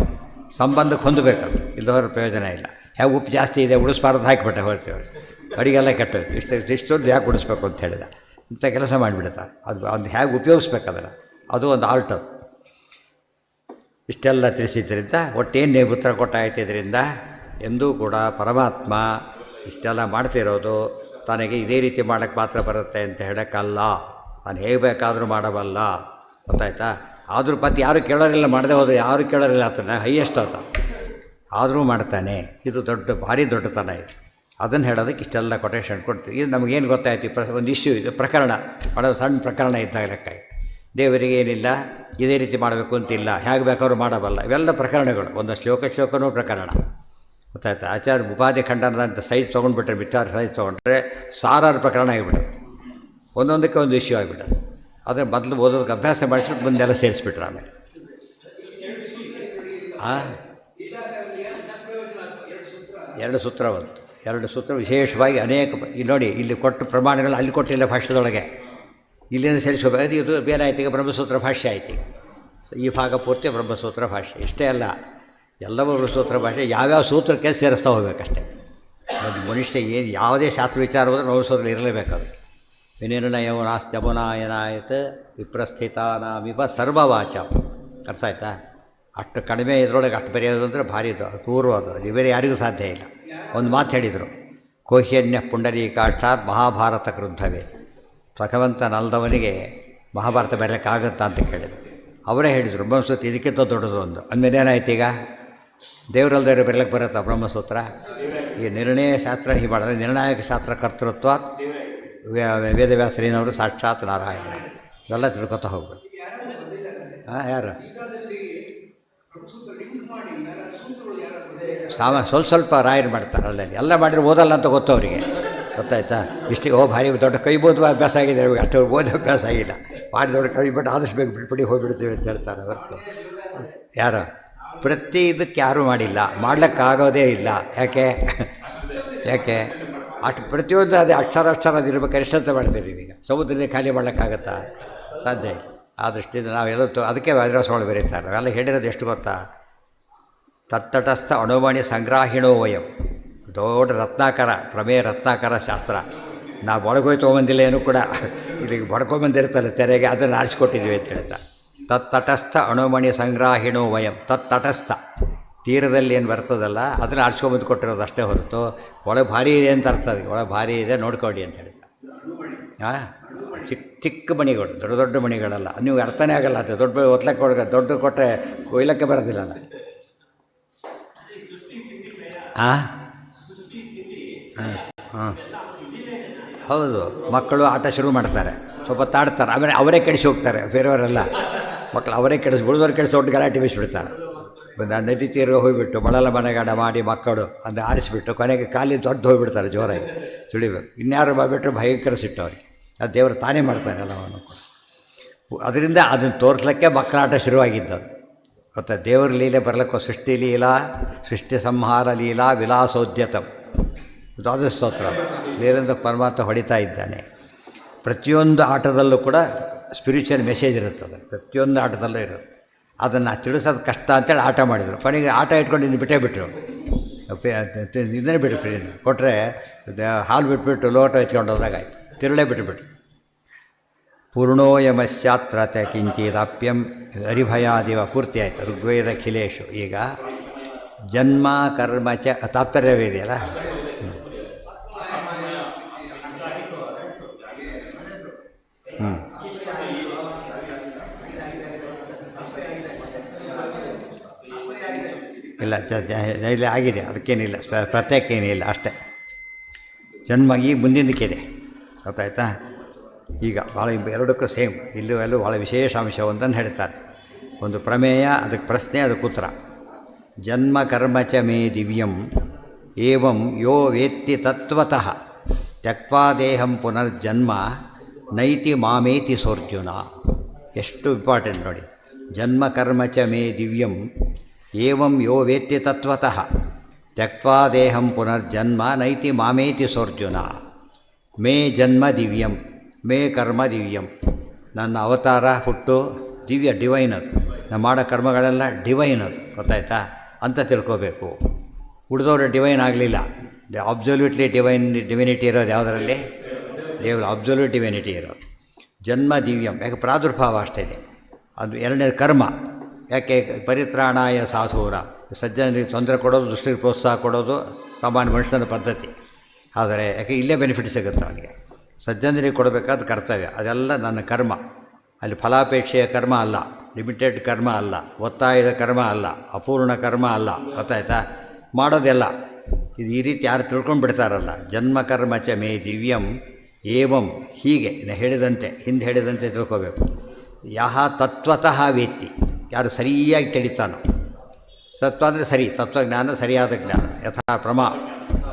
ಸಂಬಂಧಕ್ಕೆ ಹೊಂದಬೇಕದು, ಇಲ್ಲದವ್ರ ಪ್ರಯೋಜನ ಇಲ್ಲ. ಹೇಗೆ ಉಪ್ಪು ಜಾಸ್ತಿ ಇದೆ ಉಳಿಸ್ಬಾರ್ದು ಹಾಕಿಬಿಟ್ಟೆ ಹೋಗ್ತೀವಿ, ಅಡಿಗೆಲ್ಲ ಕೆಟ್ಟೋಯ್ತು, ಇಷ್ಟೊಂದು ಯಾಕೆ ಉಳಿಸ್ಬೇಕು ಅಂತ ಹೇಳಿದ, ಇಂಥ ಕೆಲಸ ಮಾಡಿಬಿಡ್ತಾರೆ. ಅದು ಹೇಗೆ ಉಪಯೋಗಿಸ್ಬೇಕದನ್ನು, ಅದು ಒಂದು ಆರ್ಟ್. ಅದು ಇಷ್ಟೆಲ್ಲ ತಿಳಿಸಿದ್ದರಿಂದ ಒಟ್ಟೇನು ಉತ್ತರ ಕೊಟ್ಟಾಯ್ತು. ಇದರಿಂದ ಎಂದೂ ಕೂಡ ಪರಮಾತ್ಮ ಇಷ್ಟೆಲ್ಲ ಮಾಡ್ತಿರೋದು ತನಗೆ ಇದೇ ರೀತಿ ಮಾಡೋಕ್ಕೆ ಮಾತ್ರ ಬರುತ್ತೆ ಅಂತ ಹೇಳೋಕ್ಕಲ್ಲ. ನಾನು ಹೇಗೆ ಬೇಕಾದರೂ ಮಾಡಬಲ್ಲ, ಗೊತ್ತಾಯ್ತಾ? ಆದರೂ ಮತ್ತೆ ಯಾರು ಕೇಳೋರಿಲ್ಲ, ಮಾಡದೆ ಹೋದರೆ ಯಾರು ಕೇಳೋರಿಲ್ಲ ಆತನ ಹೈಯೆಸ್ಟ್ ಆತ, ಆದರೂ ಮಾಡ್ತಾನೆ. ಇದು ಭಾರಿ ದೊಡ್ಡತನ ಇದು. ಅದನ್ನು ಹೇಳೋದಕ್ಕೆ ಇಷ್ಟೆಲ್ಲ ಕೊಟೇಶನ್ ಕೊಡ್ತೀವಿ. ಇದು ನಮಗೇನು ಗೊತ್ತಾಯ್ತು? ಒಂದು ಇಶ್ಯೂ ಇದು, ಪ್ರಕರಣ ಮಾಡೋದು, ಸಣ್ಣ ಪ್ರಕರಣ ಇದ್ದಾಗ ಲೆಕ್ಕ. ದೇವರಿಗೆ ಏನಿಲ್ಲ ಇದೇ ರೀತಿ ಮಾಡಬೇಕು ಅಂತಿಲ್ಲ, ಹೇಗೆ ಬೇಕಾದ್ರೂ ಮಾಡಬಲ್ಲ. ಇವೆಲ್ಲ ಪ್ರಕರಣಗಳು. ಒಂದು ಶ್ಲೋಕನೂ ಪ್ರಕರಣ, ಗೊತ್ತಾಯ್ತು? ಆಚಾರ್ಯ ಉಪಾಧಿ ಖಂಡನದಂಥ ಸೈಜ್ ತೊಗೊಂಡ್ಬಿಟ್ರೆ, ಬಿತ್ತಾರು ಸೈಜ್ ತೊಗೊಂಡ್ರೆ ಸಾವಿರಾರು ಪ್ರಕರಣ ಆಗಿಬಿಡುತ್ತೆ. ಒಂದೊಂದಕ್ಕೆ ಒಂದು ಇಶ್ಯೂ ಆಗಿಬಿಡುತ್ತೆ. ಆದರೆ ಮೊದಲು ಓದೋದಕ್ಕೆ ಅಭ್ಯಾಸ ಮಾಡಿಸ್ಬಿಟ್ಟು ಮುಂದೆಲ್ಲ ಸೇರಿಸ್ಬಿಟ್ರೆ ಆಮೇಲೆ ಎರಡು ಸೂತ್ರ ಬಂತು. ಎರಡು ಸೂತ್ರ ವಿಶೇಷವಾಗಿ ಅನೇಕ ಇಲ್ಲಿ ನೋಡಿ, ಇಲ್ಲಿ ಕೊಟ್ಟು ಪ್ರಮಾಣಗಳು ಅಲ್ಲಿ ಕೊಟ್ಟಿಲ್ಲ ಭಾಷ್ಯದೊಳಗೆ, ಇಲ್ಲಿಂದ ಸೇರಿಸ್ಕೋಬೇಕು. ಇದು ಬೇರೆ ಆಯ್ತು. ಈಗ ಬ್ರಹ್ಮಸೂತ್ರ ಭಾಷ್ಯ ಆಯ್ತು. ಈ ಭಾಗ ಪೂರ್ತಿ ಬ್ರಹ್ಮಸೂತ್ರ ಭಾಷೆ. ಇಷ್ಟೇ ಅಲ್ಲ, ಎಲ್ಲವೂ ಬ್ರಹ್ಮಸೂತ್ರ ಭಾಷೆ. ಯಾವ್ಯಾವ ಸೂತ್ರಕ್ಕೆ ಸೇರಿಸ್ತಾ ಹೋಗ್ಬೇಕಷ್ಟೇ. ಮನುಷ್ಯ ಏನು ಯಾವುದೇ ಶಾಸ್ತ್ರ ವಿಚಾರ ಹೋದರೆ ಬ್ರಹ್ಮಸೂತ್ರ ಇರಲೇಬೇಕದು. ವಿನಿರ್ಣಯವು ನಾಸ್ತ್ಯಮುನಾಯನಾಯತ್ ವಿಪ್ರಸ್ಥಿತಾನಾಮಿವ ಸರ್ವವಾಚ. ಅರ್ಥ ಆಯ್ತಾ? ಅಷ್ಟು ಕಡಿಮೆ ಇದರೊಳಗೆ ಅಷ್ಟು ಬರೆಯೋದು ಅಂದರೆ ಭಾರಿ ಪೂರ್ವ. ಅದು ಬೇರೆ ಯಾರಿಗೂ ಸಾಧ್ಯ ಇಲ್ಲ. ಒಂದು ಮಾತು ಹೇಳಿದರು, ಕೋಹ್ಯನ್ಯ ಪುಂಡರೀಕಾಕ್ಷಾತ್ ಮಹಾಭಾರತ ಕೃದ್ಧವೇ. ಭಗವಂತನಲ್ದವನಿಗೆ ಮಹಾಭಾರತ ಬರೆಯೋಕ್ಕಾಗತ್ತಾ ಅಂತ ಕೇಳಿದರು. ಅವರೇ ಹೇಳಿದರು ಬ್ರಹ್ಮಸೂತ್ರ ಇದಕ್ಕಿಂತ ದೊಡ್ಡದು ಒಂದು. ಅಂದಮೇಲೆ ಏನಾಯ್ತು? ಈಗ ದೇವರಲ್ದವ್ರು ಬರೆಯಕ್ಕೆ ಬರುತ್ತಾ ಬ್ರಹ್ಮಸೂತ್ರ? ಈ ನಿರ್ಣಯ ಶಾಸ್ತ್ರ ಹೀಗೆ ಮಾಡಿದ್ರೆ ನಿರ್ಣಾಯಕ ಶಾಸ್ತ್ರ ಕರ್ತೃತ್ವ ವೇದವ್ಯಾಸರೇನವರು ಸಾಕ್ಷಾತ್ ನಾರಾಯಣ. ಇವೆಲ್ಲ ತಿಳ್ಕೊತಾ ಹೋಗ್ಬೇಕು. ಯಾರು ಸ್ವಲ್ಪ ರಾಯರು ಮಾಡ್ತಾರೆ ಅಲ್ಲಲ್ಲಿ. ಎಲ್ಲ ಮಾಡಿದ್ರೆ ಓದಲ್ಲ ಅಂತ ಗೊತ್ತು ಅವರಿಗೆ, ಗೊತ್ತಾಯ್ತಾ? ಇಷ್ಟು ಭಾರಿ ದೊಡ್ಡ ಕೈ ಬೋದು ಅಭ್ಯಾಸ ಆಗಿದೆ ಅವ್ರಿಗೆ, ಅಷ್ಟು ಓದೋ ಅಭ್ಯಾಸ ಆಗಿಲ್ಲ. ಮಾಡಿದವ್ರು ಕೈ ಬಿಟ್ಟು ಆದಷ್ಟು ಬೇಗ ಬಿಟ್ಬಿಡಿ ಹೋಗಿಬಿಡ್ತೀವಿ ಅಂತ ಹೇಳ್ತಾರೆ ಹೊರತು ಯಾರು ಪ್ರತಿ ಇದಕ್ಕೆ ಯಾರೂ ಮಾಡಿಲ್ಲ, ಮಾಡ್ಲಿಕ್ಕಾಗೋದೇ ಇಲ್ಲ. ಯಾಕೆ ಅಷ್ಟು ಪ್ರತಿಯೊಂದು ಅದೇ ಅಕ್ಷರ ಅದು ಇರ್ಬೇಕಾದ್ರೆ ಎಷ್ಟಂತ ಮಾಡ್ತೀವಿ. ಈಗ ಸಮುದ್ರದಲ್ಲಿ ಖಾಲಿ ಮಾಡ್ಲಿಕ್ಕಾಗತ್ತಾ? ಸಾಧ್ಯ ಇಲ್ಲ. ಆ ದೃಷ್ಟಿಯಿಂದ ನಾವೆಲ್ಲ ಅದಕ್ಕೆ ವಜ್ರಸೊಳಗೆ ಬರೀತಾರೆ. ನಾವೆಲ್ಲ ಹೇಳಿರೋದು ಎಷ್ಟು ಗೊತ್ತಾ? ತತ್ತಟಸ್ಥ ಅಣುಮಣಿ ಸಂಗ್ರಾಹಿಣೋ ವಯಂ. ದೊಡ್ಡ ರತ್ನಾಕರ, ಪ್ರಮೇಯ ರತ್ನಾಕರ ಶಾಸ್ತ್ರ. ನಾವು ಒಳಗೋಯ್ತು ತೊಗೊಂಬಂದಿಲ್ಲ ಏನೂ ಕೂಡ, ಇಲ್ಲಿಗೆ ಬಡ್ಕೊಂಬಂದಿರ್ತಲ್ಲ ತೆರೆಗೆ, ಅದನ್ನು ಆರಿಸ್ಕೊಟ್ಟಿದ್ವಿ ಅಂತ ಹೇಳ್ತಾ. ತತ್ತಟಸ್ಥ ಅಣುಮಣಿ ಸಂಗ್ರಾಹಿಣೋ ವಯಂ. ತತ್ತಟಸ್ಥ ತೀರದಲ್ಲಿ ಏನು ಬರ್ತದಲ್ಲ ಅದನ್ನು ಆರಿಸ್ಕೊಂಬಂದು ಕೊಟ್ಟಿರೋದು ಅಷ್ಟೇ ಹೊರತು ಒಳಗೆ ಭಾರಿ ಇದೆ ಅಂತ ಅರ್ಥ. ಅದಕ್ಕೆ ಒಳಗೆ ಭಾರಿ ಇದೆ ನೋಡ್ಕೊಳ್ಳಿ ಅಂತ ಹೇಳ್ತಾ. ಚಿಕ್ಕ ಮಣಿಗಳು, ದೊಡ್ಡ ಮಣಿಗಳಲ್ಲ. ನೀವು ಅರ್ಥನೇ ಆಗಲ್ಲ. ಅದು ದೊಡ್ಡ ಒತ್ತಲಕ್ಕೆ ಕೊಡ, ದೊಡ್ಡ ಕೊಟ್ಟರೆ ಕೊಯ್ಲಕ್ಕೆ ಬರೋದಿಲ್ಲಲ್ಲ. ಹೌದು, ಮಕ್ಕಳು ಆಟ ಶುರು ಮಾಡ್ತಾರೆ, ಸ್ವಲ್ಪ ತಾಡ್ತಾರೆ, ಆಮೇಲೆ ಅವರೇ ಕೆಡಿಸಿ ಹೋಗ್ತಾರೆ. ಬೇರೆಯವರೆಲ್ಲ ಮಕ್ಕಳು ಅವರೇ ಕೆಡಿಸಿ, ಉಳಿದವ್ರು ಕೆಡಿಸಿ ದೊಡ್ಡ ಗಲಾಟೆ ಬೀಸಿಬಿಡ್ತಾರೆ. ನದಿ ತೀರ ಹೋಗಿಬಿಟ್ಟು ಮೊಳಲ ಮನೆಗಡ ಮಾಡಿ ಮಕ್ಕಳು ಅದು ಆರಿಸಿಬಿಟ್ಟು ಕೊನೆಗೆ ಕಾಲಿ ದೊಡ್ಡ ಹೋಗಿಬಿಡ್ತಾರೆ ಜೋರಾಗಿ ತುಳಿಬೇಕು. ಇನ್ಯಾರು ಮಾಡಿಬಿಟ್ರೆ ಭಯಂಕರ ಸಿಟ್ಟು ಅವ್ರಿಗೆ. ಅದು ದೇವರು ತಾನೇ ಮಾಡ್ತಾನೆ ಎಲ್ಲವನ್ನು. ಅದರಿಂದ ಅದನ್ನು ತೋರಿಸ್ಲಿಕ್ಕೆ ಮಕ್ಕಳಾಟ ಶುರುವಾಗಿದ್ದದು ಗೊತ್ತಾ. ದೇವರ ಲೀಲೆ ಬರಲಿಕ್ಕೆ ಸೃಷ್ಟಿ ಲೀಲಾ, ಸೃಷ್ಟಿ ಸಂಹಾರ ಲೀಲಾ ವಿಲಾಸೋದ್ಯತಂ ದ್ವಾದಶ ಸ್ತೋತ್ರ. ಲೀಲೆಂದು ಪರಮಾತ್ಮ ಹೊಡಿತಾ ಇದ್ದಾನೆ. ಪ್ರತಿಯೊಂದು ಆಟದಲ್ಲೂ ಕೂಡ ಸ್ಪಿರಿಚುವಲ್ ಮೆಸೇಜ್ ಇರುತ್ತದೆ, ಪ್ರತಿಯೊಂದು ಆಟದಲ್ಲೂ ಇರುತ್ತೆ. ಅದನ್ನು ತಿಳಿಸೋದು ಕಷ್ಟ ಅಂತೇಳಿ ಆಟ ಮಾಡಿದರು. ಕೊನೆಗೆ ಆಟ ಇಟ್ಕೊಂಡು ಇನ್ನು ಬಿಟ್ಟರು, ಇದನ್ನೇ ಬಿಟ್ಟುಬಿಟ್ರು. ಕೊಟ್ಟರೆ ಹಾಲು ಬಿಟ್ಬಿಟ್ಟು ಲೋಟ ಎತ್ಕೊಂಡು ಹೋದಾಗ ಆಯ್ತು, ತಿರುಳೇ ಬಿಟ್ಟುಬಿಟ್ರು. ಪೂರ್ಣೋಯಮಸ್ಯಾತ್ರತೆ ಕಿಂಚಿದಾಪ್ಯಂ ಹರಿಭಯಾದಿವ ಪೂರ್ತಿ ಆಯಿತು. ಋಗ್ವೇದ ಖಿಲೇಶು. ಈಗ ಜನ್ಮ ಕರ್ಮ ಚ ತಾತ್ಪರ್ಯವೇ ಇದೆಯಲ್ಲ. ಇಲ್ಲ ಇಲ್ಲಿ ಆಗಿದೆ, ಅದಕ್ಕೇನಿಲ್ಲ, ಪ್ರತ್ಯೇಕ ಏನಿಲ್ಲ, ಅಷ್ಟೇ. ಜನ್ಮ ಈಗ ಮುಂದಿನಕ್ಕಿದೆ, ಗೊತ್ತಾಯ್ತಾ. ಈಗ ಭಾಳ ಎರಡಕ್ಕೂ ಸೇಮ್. ಇಲ್ಲೂ ಎಲ್ಲೂ ಭಾಳ ವಿಶೇಷ ಅಂಶವೊಂದನ್ನು ಹೇಳ್ತಾರೆ. ಒಂದು ಪ್ರಮೇಯ, ಅದಕ್ಕೆ ಪ್ರಶ್ನೆ, ಅದಕ್ಕೆ ಉತ್ತರ. ಜನ್ಮ ಕರ್ಮ ಚ ಮೇ ದಿವ್ಯಂ ಏವಂ ಯೋ ವೇತ್ತಿ ತತ್ವತಃ ತ್ಯಕ್ವಾ ದೇಹಂ ಪುನರ್ಜನ್ಮ ನೈತಿ ಮಾಮೇತಿ ಸೋರ್ಜುನ. ಎಷ್ಟು ಇಂಪಾರ್ಟೆಂಟ್ ನೋಡಿ. ಜನ್ಮ ಕರ್ಮ ಚ ಮೇ ದಿವ್ಯಂ ಏವಂ ಯೋ ವೇತ್ತಿ ತತ್ವತಃ ತ್ಯಕ್ವಾ ದೇಹಂ ಪುನರ್ಜನ್ಮ ನೈತಿ ಮಾಮೇತಿ ಸೋರ್ಜುನ. ಮೇ ಜನ್ಮ ದಿವ್ಯಂ, ಮೇ ಕರ್ಮ ದಿವ್ಯಂ. ನನ್ನ ಅವತಾರ ಹುಟ್ಟು ದಿವ್ಯ, ಡಿವೈನ್. ಅದು ನಾನು ಮಾಡೋ ಕರ್ಮಗಳೆಲ್ಲ ಡಿವೈನ್, ಅದು ಗೊತ್ತಾಯ್ತಾ ಅಂತ ತಿಳ್ಕೋಬೇಕು. ಉಳಿದವರು ಡಿವೈನ್ ಆಗಲಿಲ್ಲ. ಅಬ್ಸಲ್ಯೂಟ್ಲಿ ಡಿವಿನಿಟಿ ಇರೋದು ಯಾವುದರಲ್ಲಿ? ದೇವರ ಅಬ್ಸಲ್ಯೂಟ್ ಡಿವಿನಿಟಿ ಇರೋದು. ಜನ್ಮ ದಿವ್ಯಂ, ಯಾಕೆ ಪ್ರಾದುರ್ಭಾವ ಅಷ್ಟೇ ಇದೆ. ಅದು ಎರಡನೇದು ಕರ್ಮ. ಯಾಕೆ? ಪರಿತ್ರಾಣಾಯ ಸಾಧೂರ, ಸಜ್ಜನರಿಗೆ ತೊಂದರೆ ಕೊಡೋದು, ದುಷ್ಟರಿಗೆ ಪ್ರೋತ್ಸಾಹ ಕೊಡೋದು ಸಾಮಾನ್ಯ ಮನುಷ್ಯನ ಪದ್ಧತಿ. ಆದರೆ ಯಾಕೆ ಇಲ್ಲೇ ಬೆನಿಫಿಟ್ ಸಿಗುತ್ತೆ ಅವನಿಗೆ. ಸಜ್ಜನರಿಗೆ ಕೊಡಬೇಕಾದ ಕರ್ತವ್ಯ, ಅದೆಲ್ಲ ನನ್ನ ಕರ್ಮ. ಅಲ್ಲಿ ಫಲಾಪೇಕ್ಷೆಯ ಕರ್ಮ ಅಲ್ಲ, ಲಿಮಿಟೆಡ್ ಕರ್ಮ ಅಲ್ಲ, ಒತ್ತಾಯದ ಕರ್ಮ ಅಲ್ಲ, ಅಪೂರ್ಣ ಕರ್ಮ ಅಲ್ಲ, ಗೊತ್ತಾಯ್ತಾ. ಮಾಡೋದೆಲ್ಲ ಇದು ಈ ರೀತಿ ಯಾರು ತಿಳ್ಕೊಂಡು ಬಿಡ್ತಾರಲ್ಲ. ಜನ್ಮ ಕರ್ಮ ಚ ಮೇ ದಿವ್ಯಂ ಏವಂ, ಹೀಗೆ ಹೇಳಿದಂತೆ, ಹಿಂದೆ ಹೇಳಿದಂತೆ ತಿಳ್ಕೋಬೇಕು. ಯಹ ತತ್ವತಃ ವೇತ್ತಿ, ಯಾರು ಸರಿಯಾಗಿ ತಿಳಿತಾನೋ, ಸತ್ವ ಅಂದರೆ ಸರಿ, ತತ್ವಜ್ಞಾನ ಸರಿಯಾದ ಜ್ಞಾನ, ಯಥಾ ಪ್ರಮಾ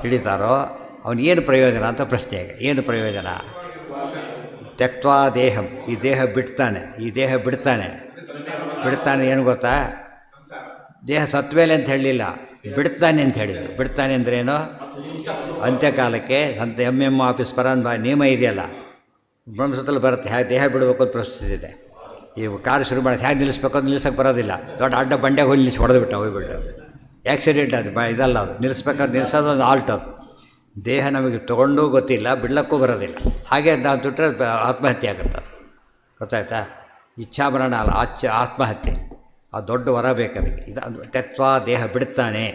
ತಿಳಿತಾರೋ ಅವನಿಗೇನು ಪ್ರಯೋಜನ ಅಂತ ಪ್ರಶ್ನೆಗೆ. ಏನು ಪ್ರಯೋಜನ? ತ್ಯಕ್ವಾ ದೇಹಂ, ಈ ದೇಹ ಬಿಡ್ತಾನೆ, ಈ ದೇಹ ಬಿಡ್ತಾನೆ. ಏನು ಗೊತ್ತಾ? ದೇಹ ಸತ್ವೇಲೆ ಅಂತ ಹೇಳಲಿಲ್ಲ, ಬಿಡ್ತಾನೆ ಅಂತ ಹೇಳಿದರು. ಬಿಡ್ತಾನೆ ಅಂದ್ರೇನು? ಅಂತ್ಯಕಾಲಕ್ಕೆ ಆಫೀಸ್ ಪರಾನ್ ನಿಯಮ ಇದೆಯಲ್ಲ, ಬ್ರಹ್ಮಸೂತ್ರದಲ್ಲಿ ಬರುತ್ತೆ. ಹೇಗೆ ದೇಹ ಬಿಡಬೇಕು ಅಂತ ಪ್ರಶ್ನಿಸಿದೆ. ಈ ಕಾರು ಶುರು ಮಾಡೋದು ಹೇಗೆ ನಿಲ್ಲಿಸ್ಬೇಕು ಅಂತ ನಿಲ್ಲಿಸೋಕೆ ಬರೋದಿಲ್ಲ. ದೊಡ್ಡ ಅಡ್ಡ ಬಂಡೆ ಹೋಗಿ ನಿಲ್ಲಿಸಿ ಹೊಡೆದ್ಬಿಟ್ಟು ಹೋಗ್ಬಿಟ್ಟು ಆ್ಯಕ್ಸಿಡೆಂಟ್. ಅದು ಇದಲ್ಲ, ಅದು ನಿಲ್ಲಿಸ್ಬೇಕಾದ್ರೆ ನಿಲ್ಲಿಸೋದು ಒಂದು ಆಲ್ಟ್. ಅದು ದೇಹ ನಮಗೆ ತೊಗೊಂಡು ಗೊತ್ತಿಲ್ಲ, ಬಿಡ್ಲಕ್ಕೂ ಬರೋದಿಲ್ಲ. ಹಾಗೆ ನಾವು ಬಿಟ್ಟರೆ ಆತ್ಮಹತ್ಯೆ ಆಗುತ್ತೆ. ಗೊತ್ತಾಯ್ತಾ? ಇಚ್ಛಾಮರಣ ಅಲ್ಲ, ಆತ್ಮಹತ್ಯೆ. ಆ ದೊಡ್ಡ ವರ ಬೇಕದಕ್ಕೆ. ಇದು ತತ್ವ ದೇಹ ಬಿಡ್ತಾನೆ,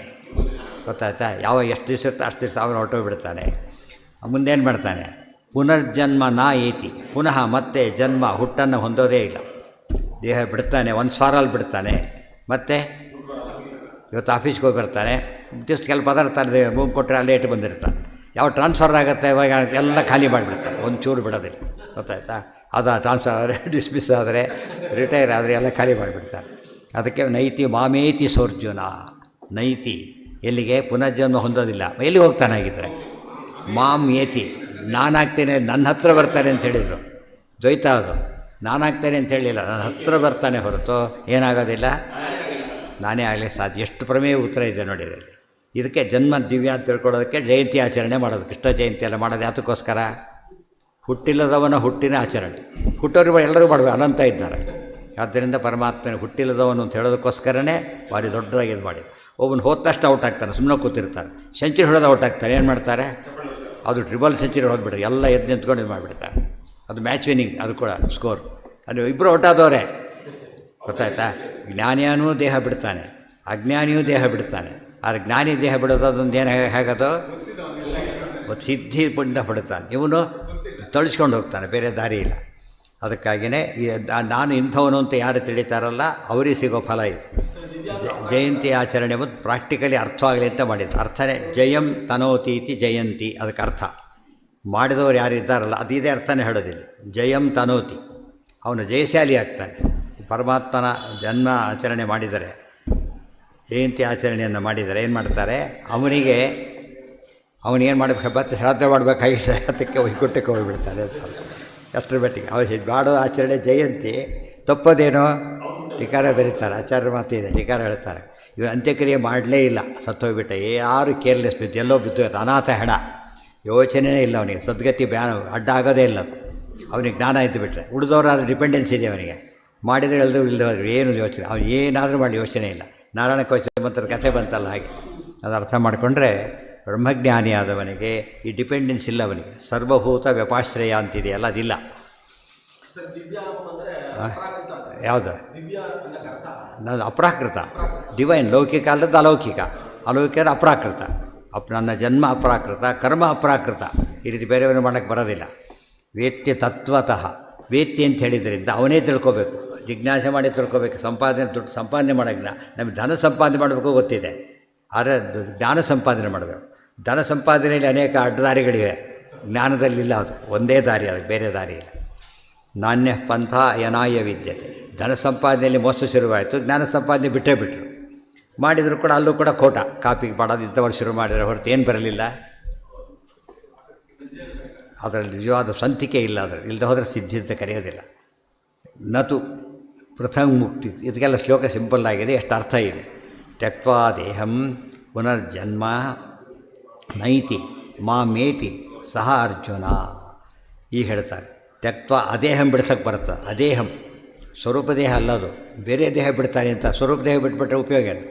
ಗೊತ್ತಾಯ್ತಾ. ಎಷ್ಟು ದಿವಸ ಇರುತ್ತೆ ಅಷ್ಟು ದಿವಸ ಅವನು ಹೊರಟೋಗ್ಬಿಡ್ತಾನೆ. ಮುಂದೇನು ಮಾಡ್ತಾನೆ? ಪುನರ್ಜನ್ಮ ನಾ ಏತಿ, ಪುನಃ ಮತ್ತೆ ಜನ್ಮ ಹುಟ್ಟನ್ನು ಹೊಂದೋದೇ ಇಲ್ಲ. ದೇಹ ಬಿಡ್ತಾನೆ, ಒಂದು ಸ್ವಾರಲ್ಲಿ ಬಿಡ್ತಾನೆ. ಮತ್ತು ಇವತ್ತು ಆಫೀಸ್ಗೆ ಹೋಗಿ ಬರ್ತಾನೆ, ದಿವಸ ಕೆಲ ಪದಾರ್ಥ ರೂಮ್ ಕೊಟ್ಟರೆ ಅಲ್ಲೇ ಇಟ್ಟು ಬಂದಿರ್ತಾನೆ. ಯಾವ ಟ್ರಾನ್ಸ್ಫರ್ ಆಗುತ್ತೆ ಇವಾಗ ಎಲ್ಲ ಖಾಲಿ ಮಾಡಿಬಿಡ್ತಾನೆ, ಒಂದು ಚೂರು ಬಿಡೋದಿಲ್ಲ, ಗೊತ್ತಾಯ್ತಾ. ಅದು ಟ್ರಾನ್ಸ್ಫರ್ ಆದರೆ, ಡಿಸ್ಮಿಸ್ ಆದರೆ, ರಿಟೈರ್ ಆದರೆ ಎಲ್ಲ ಖಾಲಿ ಮಾಡಿಬಿಡ್ತಾರೆ. ಅದಕ್ಕೆ ನೈತಿ ಮಾಮೇತಿ ಸೋರ್ಜುನ. ನೈತಿ ಎಲ್ಲಿಗೆ? ಪುನರ್ಜನ್ಮ ಹೊಂದೋದಿಲ್ಲ. ಎಲ್ಲಿ ಹೋಗ್ತಾನಾಗಿದ್ದರೆ? ಮಾಮ್ ಏತಿ, ನಾನಾಗ್ತೇನೆ, ನನ್ನ ಹತ್ರ ಬರ್ತಾನೆ ಅಂತ ಹೇಳಿದರು. ದ್ವೈತ ಅದು. ನಾನಾಗ್ತೇನೆ ಅಂತ ಹೇಳಲಿಲ್ಲ, ನನ್ನ ಹತ್ರ ಬರ್ತಾನೆ ಹೊರತು ಏನಾಗೋದಿಲ್ಲ, ನಾನೇ ಆಗಲಿ ಸಾಧ್ಯ. ಎಷ್ಟು ಪ್ರಮೇಯ ಉತ್ತರ ಇದೆ ನೋಡಿದಲ್ಲಿ. ಇದಕ್ಕೆ ಜನ್ಮ ದಿವ್ಯ ಅಂತ ತಿಳ್ಕೊಳ್ಳೋದಕ್ಕೆ ಜಯಂತಿ ಆಚರಣೆ ಮಾಡೋದು. ಕೃಷ್ಣ ಜಯಂತಿ ಎಲ್ಲ ಮಾಡೋದು ಯಾತಕ್ಕೋಸ್ಕರ? ಹುಟ್ಟಿಲ್ಲದವನ ಹುಟ್ಟಿನ ಆಚರಣೆ. ಹುಟ್ಟೋರು ಎಲ್ಲರೂ ಮಾಡಬೇಕು, ಅನಂತ ಇದ್ದಾರೆ. ಆದ್ದರಿಂದ ಪರಮಾತ್ಮನ ಹುಟ್ಟಿಲ್ಲದವನು ಅಂತ ಹೇಳೋದಕ್ಕೋಸ್ಕರನೇ ಭಾರಿ ದೊಡ್ಡದಾಗಿ ಇದು ಮಾಡಿ. ಒಬ್ಬನು ಹೋದ ತಕ್ಷಣ ಔಟ್ ಆಗ್ತಾನೆ, ಸುಮ್ಮನೆ ಕೂತಿರ್ತಾರೆ. ಸೆಂಚುರಿ ಹೊಡೆದು ಔಟ್ ಆಗ್ತಾರೆ. ಏನು ಮಾಡ್ತಾರೆ? ಅದು ಟ್ರಿಬಲ್ ಸೆಂಚುರಿ ಹೊಡೆದ್ಬಿಟ್ರೆ ಎಲ್ಲ ಎದ್ದು ನಿಂತ್ಕೊಂಡು ಇದು ಮಾಡಿಬಿಡ್ತಾರೆ. ಅದು ಮ್ಯಾಚ್ ವಿನಿಂಗ್, ಅದು ಕೂಡ ಸ್ಕೋರ್. ಅದು ಇಬ್ಬರು ಔಟ್ ಆದವರೇ, ಗೊತ್ತಾಯ್ತಾ. ಜ್ಞಾನಿಯೂ ದೇಹ ಬಿಡ್ತಾನೆ, ಅಜ್ಞಾನಿಯೂ ದೇಹ ಬಿಡ್ತಾನೆ. ಆದರೆ ಜ್ಞಾನಿ ದೇಹ ಬಿಡೋದು ಅದೊಂದು ಏನು ಹೇಗದು? ಸಿದ್ಧಿ ಪುಣ್ಯ ಪಡ್ತಾನೆ. ಇವನು ತಳಿಸ್ಕೊಂಡು ಹೋಗ್ತಾನೆ, ಬೇರೆ ದಾರಿ ಇಲ್ಲ. ಅದಕ್ಕಾಗಿಯೇ ನಾನು ಇಂಥವನು ಅಂತ ಯಾರು ತಿಳಿತಾರಲ್ಲ ಅವರಿಗೆ ಸಿಗೋ ಫಲ ಇದು. ಜಯಂತಿ ಆಚರಣೆ ಬಂದು ಪ್ರಾಕ್ಟಿಕಲಿ ಅರ್ಥವಾಗಲಿ ಅಂತ ಮಾಡಿದ್ದು. ಅರ್ಥನೇ ಜಯಂ ತನೋತೀತಿ ಜಯಂತಿ. ಅದಕ್ಕೆ ಅರ್ಥ ಮಾಡಿದವರು ಯಾರು ಇದ್ದಾರಲ್ಲ ಅದು ಇದೇ ಅರ್ಥನೇ ಹೇಳೋದಿಲ್ಲ. ಜಯಂ ತನೋತಿ, ಅವನು ಜಯಶಾಲಿ ಆಗ್ತಾನೆ. ಪರಮಾತ್ಮನ ಜನ್ಮ ಆಚರಣೆ ಮಾಡಿದರೆ ಜಯಂತಿ ಆಚರಣೆಯನ್ನು ಮಾಡಿದರೆ ಏನು ಮಾಡ್ತಾರೆ, ಅವನಿಗೇನು ಮಾಡಬೇಕು, ಮತ್ತೆ ಶ್ರಾದ್ದ ಮಾಡಬೇಕಾಗಿಲ್ಲ, ಅದಕ್ಕೆ ವೈಕುಂಠಕ್ಕೆ ಹೋಗಿಬಿಡ್ತಾರೆ ಅಂತ ಅಷ್ಟರ ಮಟ್ಟಿಗೆ ಅವ್ರು ಮಾಡೋ ಆಚರಣೆ ಜಯಂತಿ. ತಪ್ಪೋದೇನೋ ಟಿಕಾರ ಬರೀತಾರೆ, ಆಚಾರ್ಯ ಮಾತಿದೆ, ಟಿಕಾರ ಹೇಳ್ತಾರೆ, ಇವರು ಅಂತ್ಯಕ್ರಿಯೆ ಮಾಡಲೇ ಇಲ್ಲ, ಸತ್ತೋಗ್ಬಿಟ್ಟ, ಯಾರು ಕೇರ್ಲೆಸ್ ಬಿದ್ದು ಎಲ್ಲೋ ಬಿದ್ದು ಅನಾಥ ಹೆಣ, ಯೋಚನೆಯೇ ಇಲ್ಲ ಅವನಿಗೆ, ಸದ್ಗತಿ ಅಡ್ಡ ಆಗೋದೇ ಇಲ್ಲ, ಅವನಿಗೆ ಜ್ಞಾನ ಇದ್ದು ಬಿಟ್ಟರೆ. ಉಳಿದವರಾದ್ರೆ ಡಿಪೆಂಡೆನ್ಸ್ ಇದೆ ಅವನಿಗೆ, ಮಾಡಿದರೆ ಎಲ್ಲರೂ ಇಲ್ಲದವ್ರು ಏನು ಯೋಚನೆ, ಅವನು ಏನಾದರೂ ಮಾಡಿ ಯೋಚನೆ ಇಲ್ಲ. ನಾರಾಯಣ ಕವಚ ಮಂತ್ರದ ಕಥೆ ಬಂತಲ್ಲ, ಹಾಗೆ ಅದು ಅರ್ಥ ಮಾಡಿಕೊಂಡ್ರೆ ಬ್ರಹ್ಮಜ್ಞಾನಿ ಆದವನಿಗೆ ಈ ಡಿಪೆಂಡೆನ್ಸ್ ಇಲ್ಲ, ಅವನಿಗೆ ಸರ್ವಭೂತ ವ್ಯಪಾಶ್ರಯ ಅಂತಿದೆಯಲ್ಲ, ಅದಿಲ್ಲ. ಯಾವುದು ನಾನು ಅಪ್ರಾಕೃತ, ಡಿವೈನ್, ಲೌಕಿಕ ಅಲ್ಲದ್ದು ಅಲೌಕಿಕ, ಅಲೌಕಿಕ ಅಪ್ರಾಕೃತ. ನನ್ನ ಜನ್ಮ ಅಪ್ರಾಕೃತ, ಕರ್ಮ ಅಪ್ರಾಕೃತ, ಈ ರೀತಿ ಬೇರೆಯವರು ಮಾಡೋಕ್ಕೆ ಬರೋದಿಲ್ಲ. ವೇತ್ಯ ತತ್ವತಃ, ವೇತ್ಯ ಅಂತ ಹೇಳಿದ್ರಿಂದ ಅವನೇ ತಿಳ್ಕೊಬೇಕು, ಜಿಜ್ಞಾಸೆ ಮಾಡಿ ತಿಳ್ಕೊಬೇಕು. ಸಂಪಾದನೆ, ದುಡ್ಡು ಸಂಪಾದನೆ ಮಾಡೋಕ್ಕೆ ನಮಗೆ ಧನ ಸಂಪಾದನೆ ಮಾಡಬೇಕು ಗೊತ್ತಿದೆ, ಆದರೆ ಜ್ಞಾನ ಸಂಪಾದನೆ ಮಾಡಬೇಕು. ಧನ ಸಂಪಾದನೆಯಲ್ಲಿ ಅನೇಕ ಅಡ್ಡದಾರಿಗಳಿವೆ, ಜ್ಞಾನದಲ್ಲಿಲ್ಲ, ಅದು ಒಂದೇ ದಾರಿ, ಅದಕ್ಕೆ ಬೇರೆ ದಾರಿ ಇಲ್ಲ. ನಾಣ್ಯ ಪಂಥ ಯನಾಯ ವಿದ್ಯತೆ. ಧನ ಸಂಪಾದನೆಯಲ್ಲಿ ಮೋಸ ಶುರುವಾಯಿತು, ಜ್ಞಾನ ಸಂಪಾದನೆ ಬಿಟ್ಟೇ ಬಿಟ್ಟರು. ಮಾಡಿದರೂ ಕೂಡ ಅಲ್ಲೂ ಕೂಡ ಖೋಟ, ಕಾಪಿಗೆ ಮಾಡೋದು ಇಂಥವ್ರು ಶುರು ಮಾಡಿದರೆ ಹೊರತು ಏನು ಬರಲಿಲ್ಲ, ಅದರಲ್ಲಿ ನಿಜವಾದ ಸ್ವಂತಿಕೆ ಇಲ್ಲ, ಅದರಲ್ಲಿ ಇಲ್ಲದೆ ಹೋದರೆ ಸಿದ್ಧಿ ಅಂತ ಕರೆಯೋದಿಲ್ಲ. ನತು ಪೃಥಂಗ್ ಮುಕ್ತಿ, ಇದಕ್ಕೆಲ್ಲ ಶ್ಲೋಕ ಸಿಂಪಲ್ ಆಗಿದೆ, ಎಷ್ಟು ಅರ್ಥ ಇದೆ. ತ್ಯಕ್ವಾ ದೇಹಂ ಪುನರ್ಜನ್ಮ ನೈತಿ ಮಾಮೇತಿ ಸಹ ಅರ್ಜುನ. ಈಗ ಹೇಳ್ತಾರೆ, ತ್ಯಕ್ವಾ ಅದೇಹಂ ಬಿಡ್ಸೋಕ್ಕೆ ಬರುತ್ತೆ, ಅದೇಹಂ ಸ್ವರೂಪ ದೇಹ ಅಲ್ಲದು, ಬೇರೆ ದೇಹ ಬಿಡ್ತಾನೆ ಅಂತ. ಸ್ವರೂಪ ದೇಹ ಬಿಟ್ಬಿಟ್ರೆ ಉಪಯೋಗ ಏನು?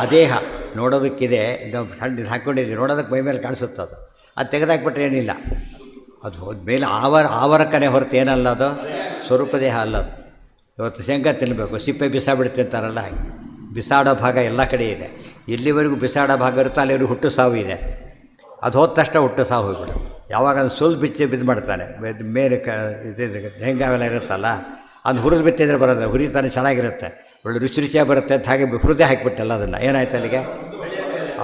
ಅದೇಹ ನೋಡೋದಕ್ಕಿದೆ, ನಾವು ಸಣ್ಣ ಇದು ಹಾಕ್ಕೊಂಡಿದ್ದೀವಿ, ನೋಡೋದಕ್ಕೆ ಮೈ ಮೇಲೆ ಕಾಣಿಸುತ್ತೆ, ಅದು ತೆಗೆದಾಕ್ಬಿಟ್ರೆ ಏನಿಲ್ಲ, ಅದು ಹೋದ್ಮೇಲೆ ಆವರಕ್ಕನೇ ಹೊರತು ಏನಲ್ಲ, ಅದು ಸ್ವರೂಪ ದೇಹ ಅಲ್ಲದು. ಇವತ್ತು ಶೇಂಗಾ ತಿನ್ನಬೇಕು, ಸಿಪ್ಪೆ ಬಿಸಾಬಿಡುತ್ತೆ ಅಂತಾರಲ್ಲ, ಹಾಗೆ ಬಿಸಾಡೋ ಭಾಗ ಎಲ್ಲ ಕಡೆ ಇದೆ. ಎಲ್ಲಿವರೆಗೂ ಬಿಸಾಡೋ ಭಾಗ ಇರುತ್ತೋ ಅಲ್ಲಿವರೆಗೂ ಹುಟ್ಟು ಸಾವು ಇದೆ, ಅದು ಹೋದ ತಕ್ಷಣ ಹುಟ್ಟು ಸಾವು ಹೋಗ್ಬಿಡು. ಯಾವಾಗ ಅದು ಸುಲ್ ಬಿಚ್ಚಿ ಬಿದ್ದು ಮಾಡ್ತಾನೆ, ಮೇಲೆ ಇದು ಶೇಂಗಾವೆಲ್ಲ ಇರುತ್ತಲ್ಲ, ಅದು ಹುರಿದು ಬಿತ್ತಿದ್ರೆ ಬರೋದು, ಹುರಿತಾನೆ ಚೆನ್ನಾಗಿರುತ್ತೆ, ಒಳ್ಳೆ ರುಚಿಯಾಗಿ ಬರುತ್ತೆ ಅಂತ. ಹಾಗೆ ಹುರಿದೇ ಹಾಕಿಬಿಟ್ಟಲ್ಲ, ಅದನ್ನು ಏನಾಯ್ತು ಅಲ್ಲಿಗೆ,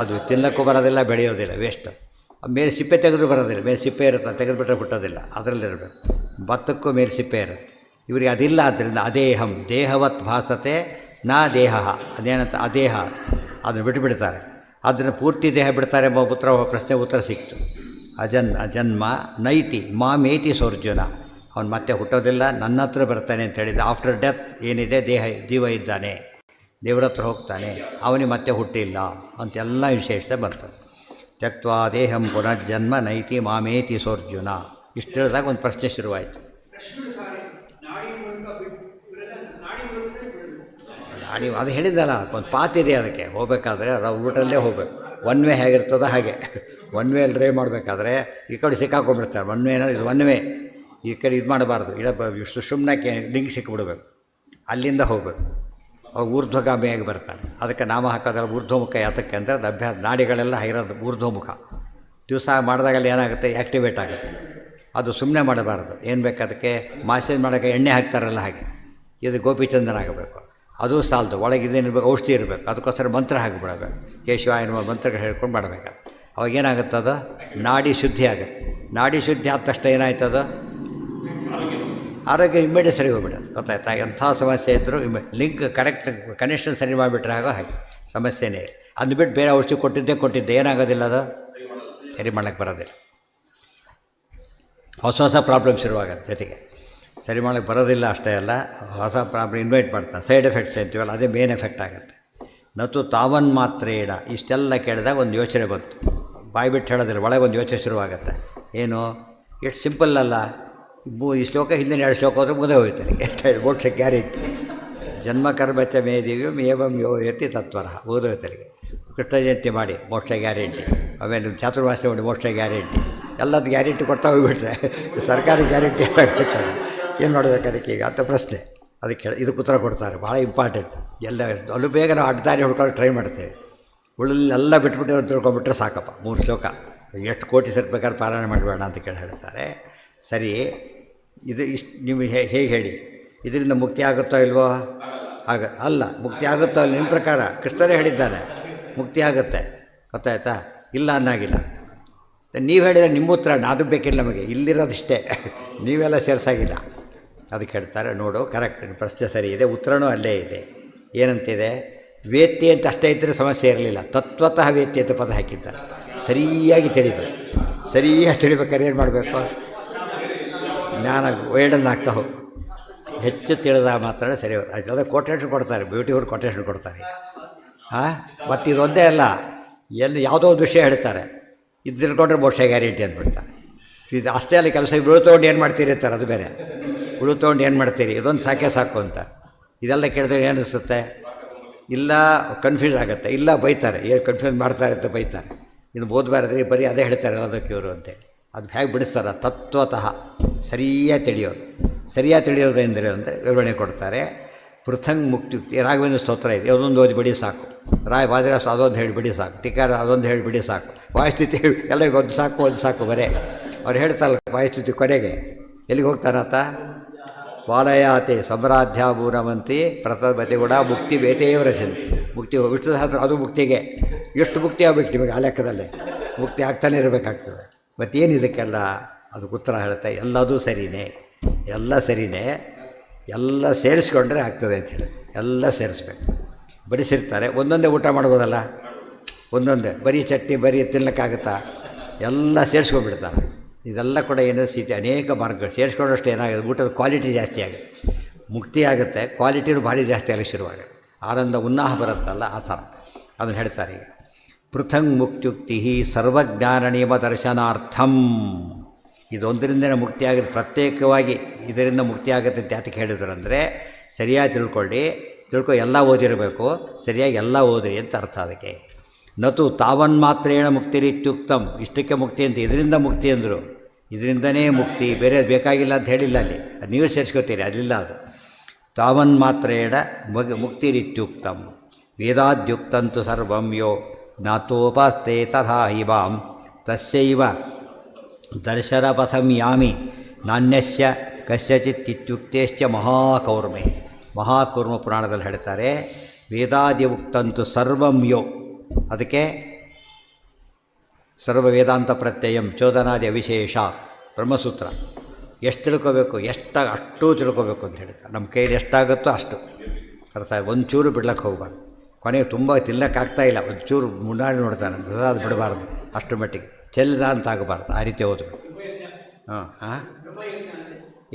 ಅದು ತಿನ್ನೋಕ್ಕೂ ಬರೋದಿಲ್ಲ, ಬೆಳೆಯೋದಿಲ್ಲ, ವೇಸ್ಟು. ಮೇಲೆ ಸಿಪ್ಪೆ ತೆಗೆದು ಬರೋದಿಲ್ಲ, ಮೇಲೆ ಸಿಪ್ಪೆ ಇರುತ್ತೆ, ತೆಗೆದುಬಿಟ್ರೆ ಹುಟ್ಟೋದಿಲ್ಲ, ಅದರಲ್ಲಿರಬೇಕು. ಭತ್ತಕ್ಕೂ ಮೇಲೆ ಸಿಪ್ಪೆ ಇರುತ್ತೆ, ಇವರಿಗೆ ಅದಿಲ್ಲ. ಆದ್ದರಿಂದ ಅದೇಹಂ ದೇಹವತ್ ಭಾಸತೆ ನಾ ದೇಹ, ಅದೇನಂತ ಅದೇಹ, ಅದನ್ನು ಬಿಟ್ಟುಬಿಡ್ತಾರೆ. ಅದನ್ನು ಪೂರ್ತಿ ದೇಹ ಬಿಡ್ತಾರೆ ಎಂಬ ಪ್ರಶ್ನೆ ಉತ್ತರ ಸಿಕ್ತು. ಅಜನ್ಮ ನೈತಿ ಮಾಮೇತಿ ಸೋರ್ಜುನ, ಅವನು ಮತ್ತೆ ಹುಟ್ಟೋದಿಲ್ಲ, ನನ್ನ ಹತ್ರ ಬರ್ತಾನೆ ಅಂತ ಹೇಳಿದ. ಆಫ್ಟರ್ ಡೆತ್ ಏನಿದೆ, ಜೀವ ಇದ್ದಾನೆ, ದೇವ್ರ ಹತ್ರ ಹೋಗ್ತಾನೆ, ಅವನಿಗೆ ಮತ್ತೆ ಹುಟ್ಟಿಲ್ಲ ಅಂತೆಲ್ಲ ವಿಶೇಷತೆ ಬರ್ತದೆ. ತ್ಯಕ್ವಾ ದೇಹಂ ಪುನರ್ಜನ್ಮ ನೈತಿ ಮಾಮೇತಿ ಸೋರ್ಜುನ. ಇಷ್ಟು ಹೇಳಿದಾಗ ಒಂದು ಪ್ರಶ್ನೆ ಶುರುವಾಯಿತು. ನಾಡಿ ಅದು ಹೇಳಿದ್ದಲ್ಲ, ಒಂದು ಪಾತಿದೆ, ಅದಕ್ಕೆ ಹೋಗಬೇಕಾದ್ರೆ ರೂಟಲ್ಲೇ ಹೋಗ್ಬೇಕು. ಒನ್ ವೇ ಹೇಗಿರ್ತದೋ ಹಾಗೆ, ಒನ್ ವೇ ಅಲ್ಲಿ ಮಾಡಬೇಕಾದ್ರೆ ಈ ಕಡೆ ಸಿಕ್ಕಾಕೊಂಡ್ಬಿಡ್ತಾರೆ. ಒನ್ ವೇ ಇದು ಒನ್ ವೇ, ಈ ಕಡೆ ಇದು ಮಾಡಬಾರ್ದು, ಸುಮ್ಮನೆ ಲಿಂಕ್ ಸಿಕ್ಕಿಬಿಡ್ಬೇಕು, ಅಲ್ಲಿಂದ ಹೋಗ್ಬೇಕು. ಅವಾಗ ಊರ್ಧ್ವಗಾಮಿಯಾಗಿ ಬರ್ತಾನೆ. ಅದಕ್ಕೆ ನಾಮ ಹಾಕೋದ್ರಲ್ಲಿ ಊರ್ಧ್ವಮುಖ ಯಾತಕ್ಕೆ ಅಂದರೆ ಅದು ಅಭ್ಯಾಸ, ನಾಡಿಗಳೆಲ್ಲ ಇರೋದು ಊರ್ಧ್ವಮುಖ. ದಿವಸ ಮಾಡಿದಾಗಲ್ಲಿ ಏನಾಗುತ್ತೆ, ಆ್ಯಕ್ಟಿವೇಟ್ ಆಗುತ್ತೆ. ಅದು ಸುಮ್ಮನೆ ಮಾಡಬಾರ್ದು, ಏನು ಬೇಕು ಅದಕ್ಕೆ ಮಾಸೇಜ್ ಮಾಡೋಕ್ಕೆ ಎಣ್ಣೆ ಹಾಕ್ತಾರಲ್ಲ ಹಾಗೆ, ಇದು ಗೋಪಿಚಂದನ ಆಗಬೇಕು. ಅದು ಸಾಲದು, ಒಳಗಿದೇನಿರ್ಬೇಕು, ಔಷಧಿ ಇರಬೇಕು, ಅದಕ್ಕೋಸ್ಕರ ಮಂತ್ರ ಹಾಕಿಬಿಡಬೇಕು. ಕೇಶವಾಯ ಮಂತ್ರಗಳು ಹೇಳ್ಕೊಂಡು ಮಾಡಬೇಕು. ಅವಾಗೇನಾಗುತ್ತದು, ನಾಡಿ ಶುದ್ಧಿ ಆಗುತ್ತೆ. ನಾಡಿ ಶುದ್ಧಿ ಆದ ತಕ್ಷಣ ಏನಾಯ್ತದು, ಆರೋಗ್ಯ ಇಮ್ಮಿಡಿಯೇಟ್ ಸರಿ ಹೋಗ್ಬಿಡೋದು. ಗೊತ್ತಾಯ್ತಾ, ಎಂಥ ಸಮಸ್ಯೆ ಇದ್ದರೂ ಲಿಂಕ್ ಕರೆಕ್ಟ್ ಕನೆಕ್ಷನ್ ಸರಿ ಮಾಡಿಬಿಟ್ರೆ ಆಗೋ ಹಾಗೆ ಸಮಸ್ಯೆನೇ ಇಲ್ಲ. ಅದು ಬಿಟ್ಟು ಬೇರೆ ಔಷಧಿ ಕೊಟ್ಟಿದ್ದೆ ಏನಾಗೋದಿಲ್ಲ, ಅದು ಸರಿ ಮಾಡೋಕ್ಕೆ ಬರೋದಿಲ್ಲ. ಹೊಸ ಪ್ರಾಬ್ಲಮ್ ಶುರುವಾಗುತ್ತೆ ಜೊತೆಗೆ, ಸರಿ ಮಾಡೋಕ್ಕೆ ಬರೋದಿಲ್ಲ. ಅಷ್ಟೇ ಅಲ್ಲ, ಹೊಸ ಪ್ರಾಬ್ಲಮ್ ಇನ್ವೈಟ್ ಮಾಡ್ತಾನೆ. ಸೈಡ್ ಎಫೆಕ್ಟ್ಸ್ ಅಂತೀವಲ್ಲ, ಅದೇ ಮೇನ್ ಎಫೆಕ್ಟ್ ಆಗುತ್ತೆ. ನತು ತಾವನ್ ಮಾತ್ರೇಣ. ಇಷ್ಟೆಲ್ಲ ಕೇಳಿದಾಗ ಒಂದು ಯೋಚನೆ ಬಂತು, ಬಾಯಿ ಬಿಟ್ಟು ಹೇಳೋದಿಲ್ಲ, ಒಳಗೆ ಒಂದು ಯೋಚನೆ ಶುರುವಾಗುತ್ತೆ. ಏನು, ಎಷ್ಟು ಸಿಂಪಲ್ ಅಲ್ಲ. ಈ ಶ್ಲೋಕ ಹಿಂದಿನ 2 ಶ್ಲೋಕ ಹೋದರೆ ಮುಂದೆ ಹೋಯ್ತು ನನಗೆ. ಮೋಕ್ಷ ಗ್ಯಾರಂಟಿ. ಜನ್ಮಕರ್ಮಚ ಮೇದಿವ್ಯಂ ಏವಂ ಯೋ ಯತಿ ತತ್ವರ ಓದೋಯ್ತಲಿಗೆ. ಕೃಷ್ಣ ಜಯಂತಿ ಮಾಡಿ ಮೋಕ್ಷ ಗ್ಯಾರಂಟಿ, ಆಮೇಲೆ ಚಾತುರ್ಮಾಸ್ಯ ಮಾಡಿ ಮೋಕ್ಷ ಗ್ಯಾರಂಟಿ, ಎಲ್ಲದ ಗ್ಯಾರಂಟಿ ಕೊಡ್ತಾ ಹೋಗ್ಬಿಟ್ರೆ ಸರ್ಕಾರಿ ಗ್ಯಾರಂಟಿ ಏನಾಗಬೇಕಾದ್ರೆ ಏನು ಮಾಡಬೇಕು ಅದಕ್ಕೆ ಈಗ ಅಂತ ಪ್ರಶ್ನೆ. ಅದಕ್ಕೆ ಇದಕ್ಕೆ ಉತ್ತರ ಕೊಡ್ತಾರೆ, ಭಾಳ ಇಂಪಾರ್ಟೆಂಟ್. ಎಲ್ಲ ಅಲ್ಲೂ ಬೇಗ ನಾವು ಅಡ್ಡದಾರಿ ಹುಡ್ಕೊಂಡು ಟ್ರೈ ಮಾಡ್ತೇವೆ. ಉಳ್ಳೆಲ್ಲ ಬಿಟ್ಬಿಟ್ಟು ತಿಳ್ಕೊಂಬಿಟ್ರೆ ಸಾಕಪ್ಪ. 3 ಶ್ಲೋಕ ಎಷ್ಟು ಕೋಟಿ ಸರಿ ಬೇಕಾದ್ರೆ ಪಾರಾಯಣ ಮಾಡಬೇಡ ಅಂತ ಕೇಳಿ ಹೇಳ್ತಾರೆ. ಸರಿ, ಇದು ಇಷ್ಟು ನೀವು ಹೇಗೆ ಹೇಳಿ, ಇದರಿಂದ ಮುಕ್ತಿ ಆಗುತ್ತೋ ಇಲ್ವೋ? ಅಲ್ಲ, ಮುಕ್ತಿ ಆಗುತ್ತೋ ಇಲ್ಲ? ನಿಮ್ಮ ಪ್ರಕಾರ ಕೃಷ್ಣರೇ ಹೇಳಿದ್ದಾನೆ ಮುಕ್ತಿ ಆಗುತ್ತೆ. ಗೊತ್ತಾಯ್ತಾ? ಇಲ್ಲ ಅನ್ನಾಗಿಲ್ಲ. ನೀವು ಹೇಳಿದರೆ ನಿಮ್ಮ ಉತ್ತರ, ಅದು ಬೇಕಿಲ್ಲ ನಮಗೆ, ಇಲ್ಲಿರೋದಿಷ್ಟೇ, ನೀವೆಲ್ಲ ಸೇರಿಸಾಗಿಲ್ಲ. ಅದಕ್ಕೆ ಹೇಳ್ತಾರೆ, ನೋಡು ಕರೆಕ್ಟ್, ಪ್ರಶ್ನೆ ಸರಿ ಇದೆ, ಉತ್ತರನೂ ಅಲ್ಲೇ ಇದೆ. ಏನಂತಿದೆ, ವೇತ್ತಿ ಅಂತ ಅಷ್ಟೇ ಇದ್ದರೆ ಸಮಸ್ಯೆ ಇರಲಿಲ್ಲ. ತತ್ವತಃ ವೇತ್ತಿ ಅಂತ ಪದ ಹಾಕಿದ್ದಾರೆ. ಸರಿಯಾಗಿ ತಿಳಿಬೇಕು. ಸರಿಯಾಗಿ ತಿಳಿಬೇಕಾದ್ರೆ ಏನು ಮಾಡಬೇಕು? ಜ್ಞಾನ ವೈಡನ್ ಆಗ್ತಾ ಹೋಗಿ ಹೆಚ್ಚು ತಿಳಿದಾಗ ಮಾತ್ರ ಸರಿ. ಅದೆಲ್ಲ ಕೊಟೇಶನ್ ಕೊಡ್ತಾರೆ, ಬ್ಯೂಟಿಫುಲ್ ಕೊಟೇಶನ್ ಕೊಡ್ತಾರೆ. ಮತ್ತು ಇದೊಂದೇ ಅಲ್ಲ, ಎಲ್ಲಿ ಯಾವುದೋ ಒಂದು ವಿಷಯ ಹೇಳ್ತಾರೆ, ಇದು ತಿಳ್ಕೊಂಡ್ರೆ ಮೋಕ್ಷ ಗ್ಯಾರಂಟಿ ಅಂದ್ಬಿಡ್ತಾರೆ. ಇದು ಅಷ್ಟೇ ಅಲ್ಲ, ಕೆಲಸ ಉಳು ತೊಗೊಂಡು ಏನು ಮಾಡ್ತೀರಿ ಅಂತಾರೆ, ಅದು ಬೇರೆ. ಉಳು ತೊಗೊಂಡು ಏನು ಮಾಡ್ತೀರಿ, ಇದೊಂದು ಸಾಕೆ ಸಾಕು ಅಂತ. ಇದೆಲ್ಲ ಕೇಳಿದ್ರೆ ಏನು ಅನಿಸುತ್ತೆ? ಇಲ್ಲ ಕನ್ಫ್ಯೂಸ್ ಆಗುತ್ತೆ, ಇಲ್ಲ ಬೈತಾರೆ, ಏನು ಕನ್ಫ್ಯೂಸ್ ಮಾಡ್ತಾರೆ ಅಂತ ಬೈತಾರೆ. ಇನ್ನು ಓದಬಾರ್ದ್ರಿ, ಬರೀ ಅದೇ ಹೇಳ್ತಾರೆ ಎಲ್ಲದಕ್ಕೆ ಇವರು ಅಂತೇಳಿ. ಅದು ಹೇಗೆ ಬಿಡಿಸ್ತಾರೆ? ತತ್ವತಃ ಸರಿಯಾಗಿ ತಿಳಿಯೋದು. ಸರಿಯಾಗಿ ತಿಳಿಯೋದು ಎಂದರೆ ವಿವರಣೆ ಕೊಡ್ತಾರೆ. ಪೃಥಂಗ್ ಮುಕ್ತಿಯುಕ್ತಿ ರಾಘವೇಂದ್ರ ಸ್ತೋತ್ರ ಇದೆ, ಅದೊಂದು ಓದಿ ಬಿಡಿ ಸಾಕು. ವಾದಿರಾಸ ಅದೊಂದು ಹೇಳಿ ಬಿಡಿ ಸಾಕು. ಟೀಕಾರ ಅದೊಂದು ಹೇಳಿ ಬಿಡಿ ಸಾಕು. ವಾಯುಸ್ಥಿತಿ ಎಲ್ಲ ಒಂದು ಸಾಕು ಬರೇ. ಅವ್ರು ಹೇಳ್ತಾರಲ್ಲ ವಾಯುಸ್ಥಿತಿ ಕೊನೆಗೆ ಎಲ್ಲಿಗೆ ಹೋಗ್ತಾನಂತ? ವಾಲಯಾತೆ ಸಮ್ರಾಧ್ಯಾಭೂರಮಂತಿ ಪ್ರತಬತಿ ಕೂಡ ಮುಕ್ತಿ ಬೇತೇವ್ರಸಂತಿ. ಮುಕ್ತಿ ವಿಷ್ಣು ಸಹಸ್ರ ಅದು ಮುಕ್ತಿಗೆ. ಎಷ್ಟು ಮುಕ್ತಿ ಆಗಬೇಕು ನಿಮಗೆ ಆ ಲೆಕ್ಕದಲ್ಲೇ? ಮುಕ್ತಿ ಆಗ್ತಾನೆ ಇರಬೇಕಾಗ್ತದೆ. ಮತ್ತೇನು ಇದಕ್ಕೆಲ್ಲ ಅದಕ್ಕೆ ಉತ್ತರ ಹೇಳುತ್ತೆ, ಎಲ್ಲದೂ ಸರಿಯೇ, ಎಲ್ಲ ಸರಿಯೇ, ಎಲ್ಲ ಸೇರಿಸ್ಕೊಂಡ್ರೆ ಆಗ್ತದೆ ಅಂತ ಹೇಳಿ. ಎಲ್ಲ ಸೇರಿಸ್ಬೇಕು. ಬಡಿಸಿರ್ತಾರೆ, ಒಂದೊಂದೇ ಊಟ ಮಾಡ್ಬೋದಲ್ಲ, ಒಂದೊಂದೇ ಬರೀ ಚಟ್ನಿ ಬರೀ ತಿನ್ನಕ್ಕಾಗುತ್ತಾ? ಎಲ್ಲ ಸೇರಿಸ್ಕೊಂಡ್ಬಿಡ್ತಾರೆ. ಇದೆಲ್ಲ ಕೂಡ ಏನೋ ಸ್ಥಿತಿ, ಅನೇಕ ಮಾರ್ಗಗಳು ಸೇರಿಸ್ಕೊಂಡಷ್ಟು ಏನಾಗುತ್ತೆ, ಊಟದ ಕ್ವಾಲಿಟಿ ಜಾಸ್ತಿ ಆಗುತ್ತೆ, ಮುಕ್ತಿ ಆಗುತ್ತೆ, ಕ್ವಾಲಿಟಿನೂ ಭಾರಿ ಜಾಸ್ತಿ ಆಗಲಿ ಶುರುವಾಗುತ್ತೆ. ಆನಂದ ಉನ್ನಾಹ ಬರುತ್ತಲ್ಲ, ಆ ಥರ ಅದನ್ನು ಹೇಳ್ತಾರೆ. ಈಗ ಪೃಥಂಗ್ ಮುಕ್ತ್ಯುಕ್ತಿ ಸರ್ವಜ್ಞಾನ ನಿಯಮ ದರ್ಶನಾರ್ಥಂ. ಇದೊಂದರಿಂದನೇ ಮುಕ್ತಿ ಆಗುತ್ತೆ, ಪ್ರತ್ಯೇಕವಾಗಿ ಇದರಿಂದ ಮುಕ್ತಿ ಆಗುತ್ತೆ ಅಂತ ಯಾತಕ್ಕೆ ಹೇಳಿದ್ರು ಅಂದರೆ, ಸರಿಯಾಗಿ ತಿಳ್ಕೊ ಎಲ್ಲ ಓದಿರಬೇಕು, ಸರಿಯಾಗಿ ಎಲ್ಲ ಓದಿರಿ ಅಂತ ಅರ್ಥ. ಅದಕ್ಕೆ ನತು ತಾವನ್ಮಾತ್ರೇಣ ಮುಕ್ತಿರಿತ್ಯುಕ್ತಂ, ಇಷ್ಟಕ್ಕೆ ಮುಕ್ತಿ ಅಂತ, ಇದರಿಂದ ಮುಕ್ತಿ ಅಂದರು. ಇದರಿಂದನೇ ಮುಕ್ತಿ, ಬೇರೆ ಬೇಕಾಗಿಲ್ಲ ಅಂತ ಹೇಳಿಲ್ಲ ಅಲ್ಲಿ. ಅದು ನೀವು ಸೇರಿಸ್ಕೋತೀರಿ, ಅದಿಲ್ಲ. ಅದು ತಾವನ್ಮಾತ್ರೇಣ ಮುಕ್ತಿರಿತ್ಯುಕ್ತಂ ವೇದಾದ್ಯುಕ್ತಂತು ಸರ್ವಂ ಯೋ ಜ್ಞಾತೋಪಾಸ್ತೆ ತಥಾ ಹಿವಾಂ ತಸ್ಯೈವ ದರ್ಶನಪಥಂ ಯಾಮಿ ನಾಣ್ಯಸ್ಯ ಕಸ್ಯಚಿತ್ ಇತ್ಯುಕ್ತೇಶ್ಚ ಮಹಾಕೌರ್ಮೆ. ಮಹಾಕೂರ್ಮ ಪುರಾಣದಲ್ಲಿ ಹೇಳ್ತಾರೆ, ವೇದಾದ್ಯುಕ್ತಂತು ಸರ್ವಂ ಯೋ, ಅದಕ್ಕೆ ಸರ್ವ ವೇದಾಂತ ಪ್ರತ್ಯಯಂ ಚೋದನಾದಿ ಅವಿಶೇಷ ಬ್ರಹ್ಮಸೂತ್ರ. ಎಷ್ಟು ತಿಳ್ಕೋಬೇಕು, ಅಷ್ಟು ತಿಳ್ಕೋಬೇಕು ಅಂತ ಹೇಳ್ತಾರೆ. ನಮ್ಮ ಕೈಯಲ್ಲಿ ಎಷ್ಟಾಗುತ್ತೋ ಅಷ್ಟು ಅರ್ಥ. ಒಂಚೂರು ಬಿಡ್ಲಕ್ಕೆ ಹೋಗ್ಬಾರ್ದು. ಕೊನೆಗೆ ತುಂಬ ತಿನ್ನಕ್ಕಾಗ್ತಾಯಿಲ್ಲ, ಒಂಚೂರು ಮುನ್ನಾಡಿ ನೋಡ್ತಾನೆ, ಪ್ರಸಾದ ಬಿಡಬಾರ್ದು, ಅಷ್ಟು ಮಟ್ಟಿಗೆ ಚೆಲ್ಲಿದ ಅಂತ ಆಗಬಾರ್ದು. ಆ ರೀತಿ ಓದಬೇಕು.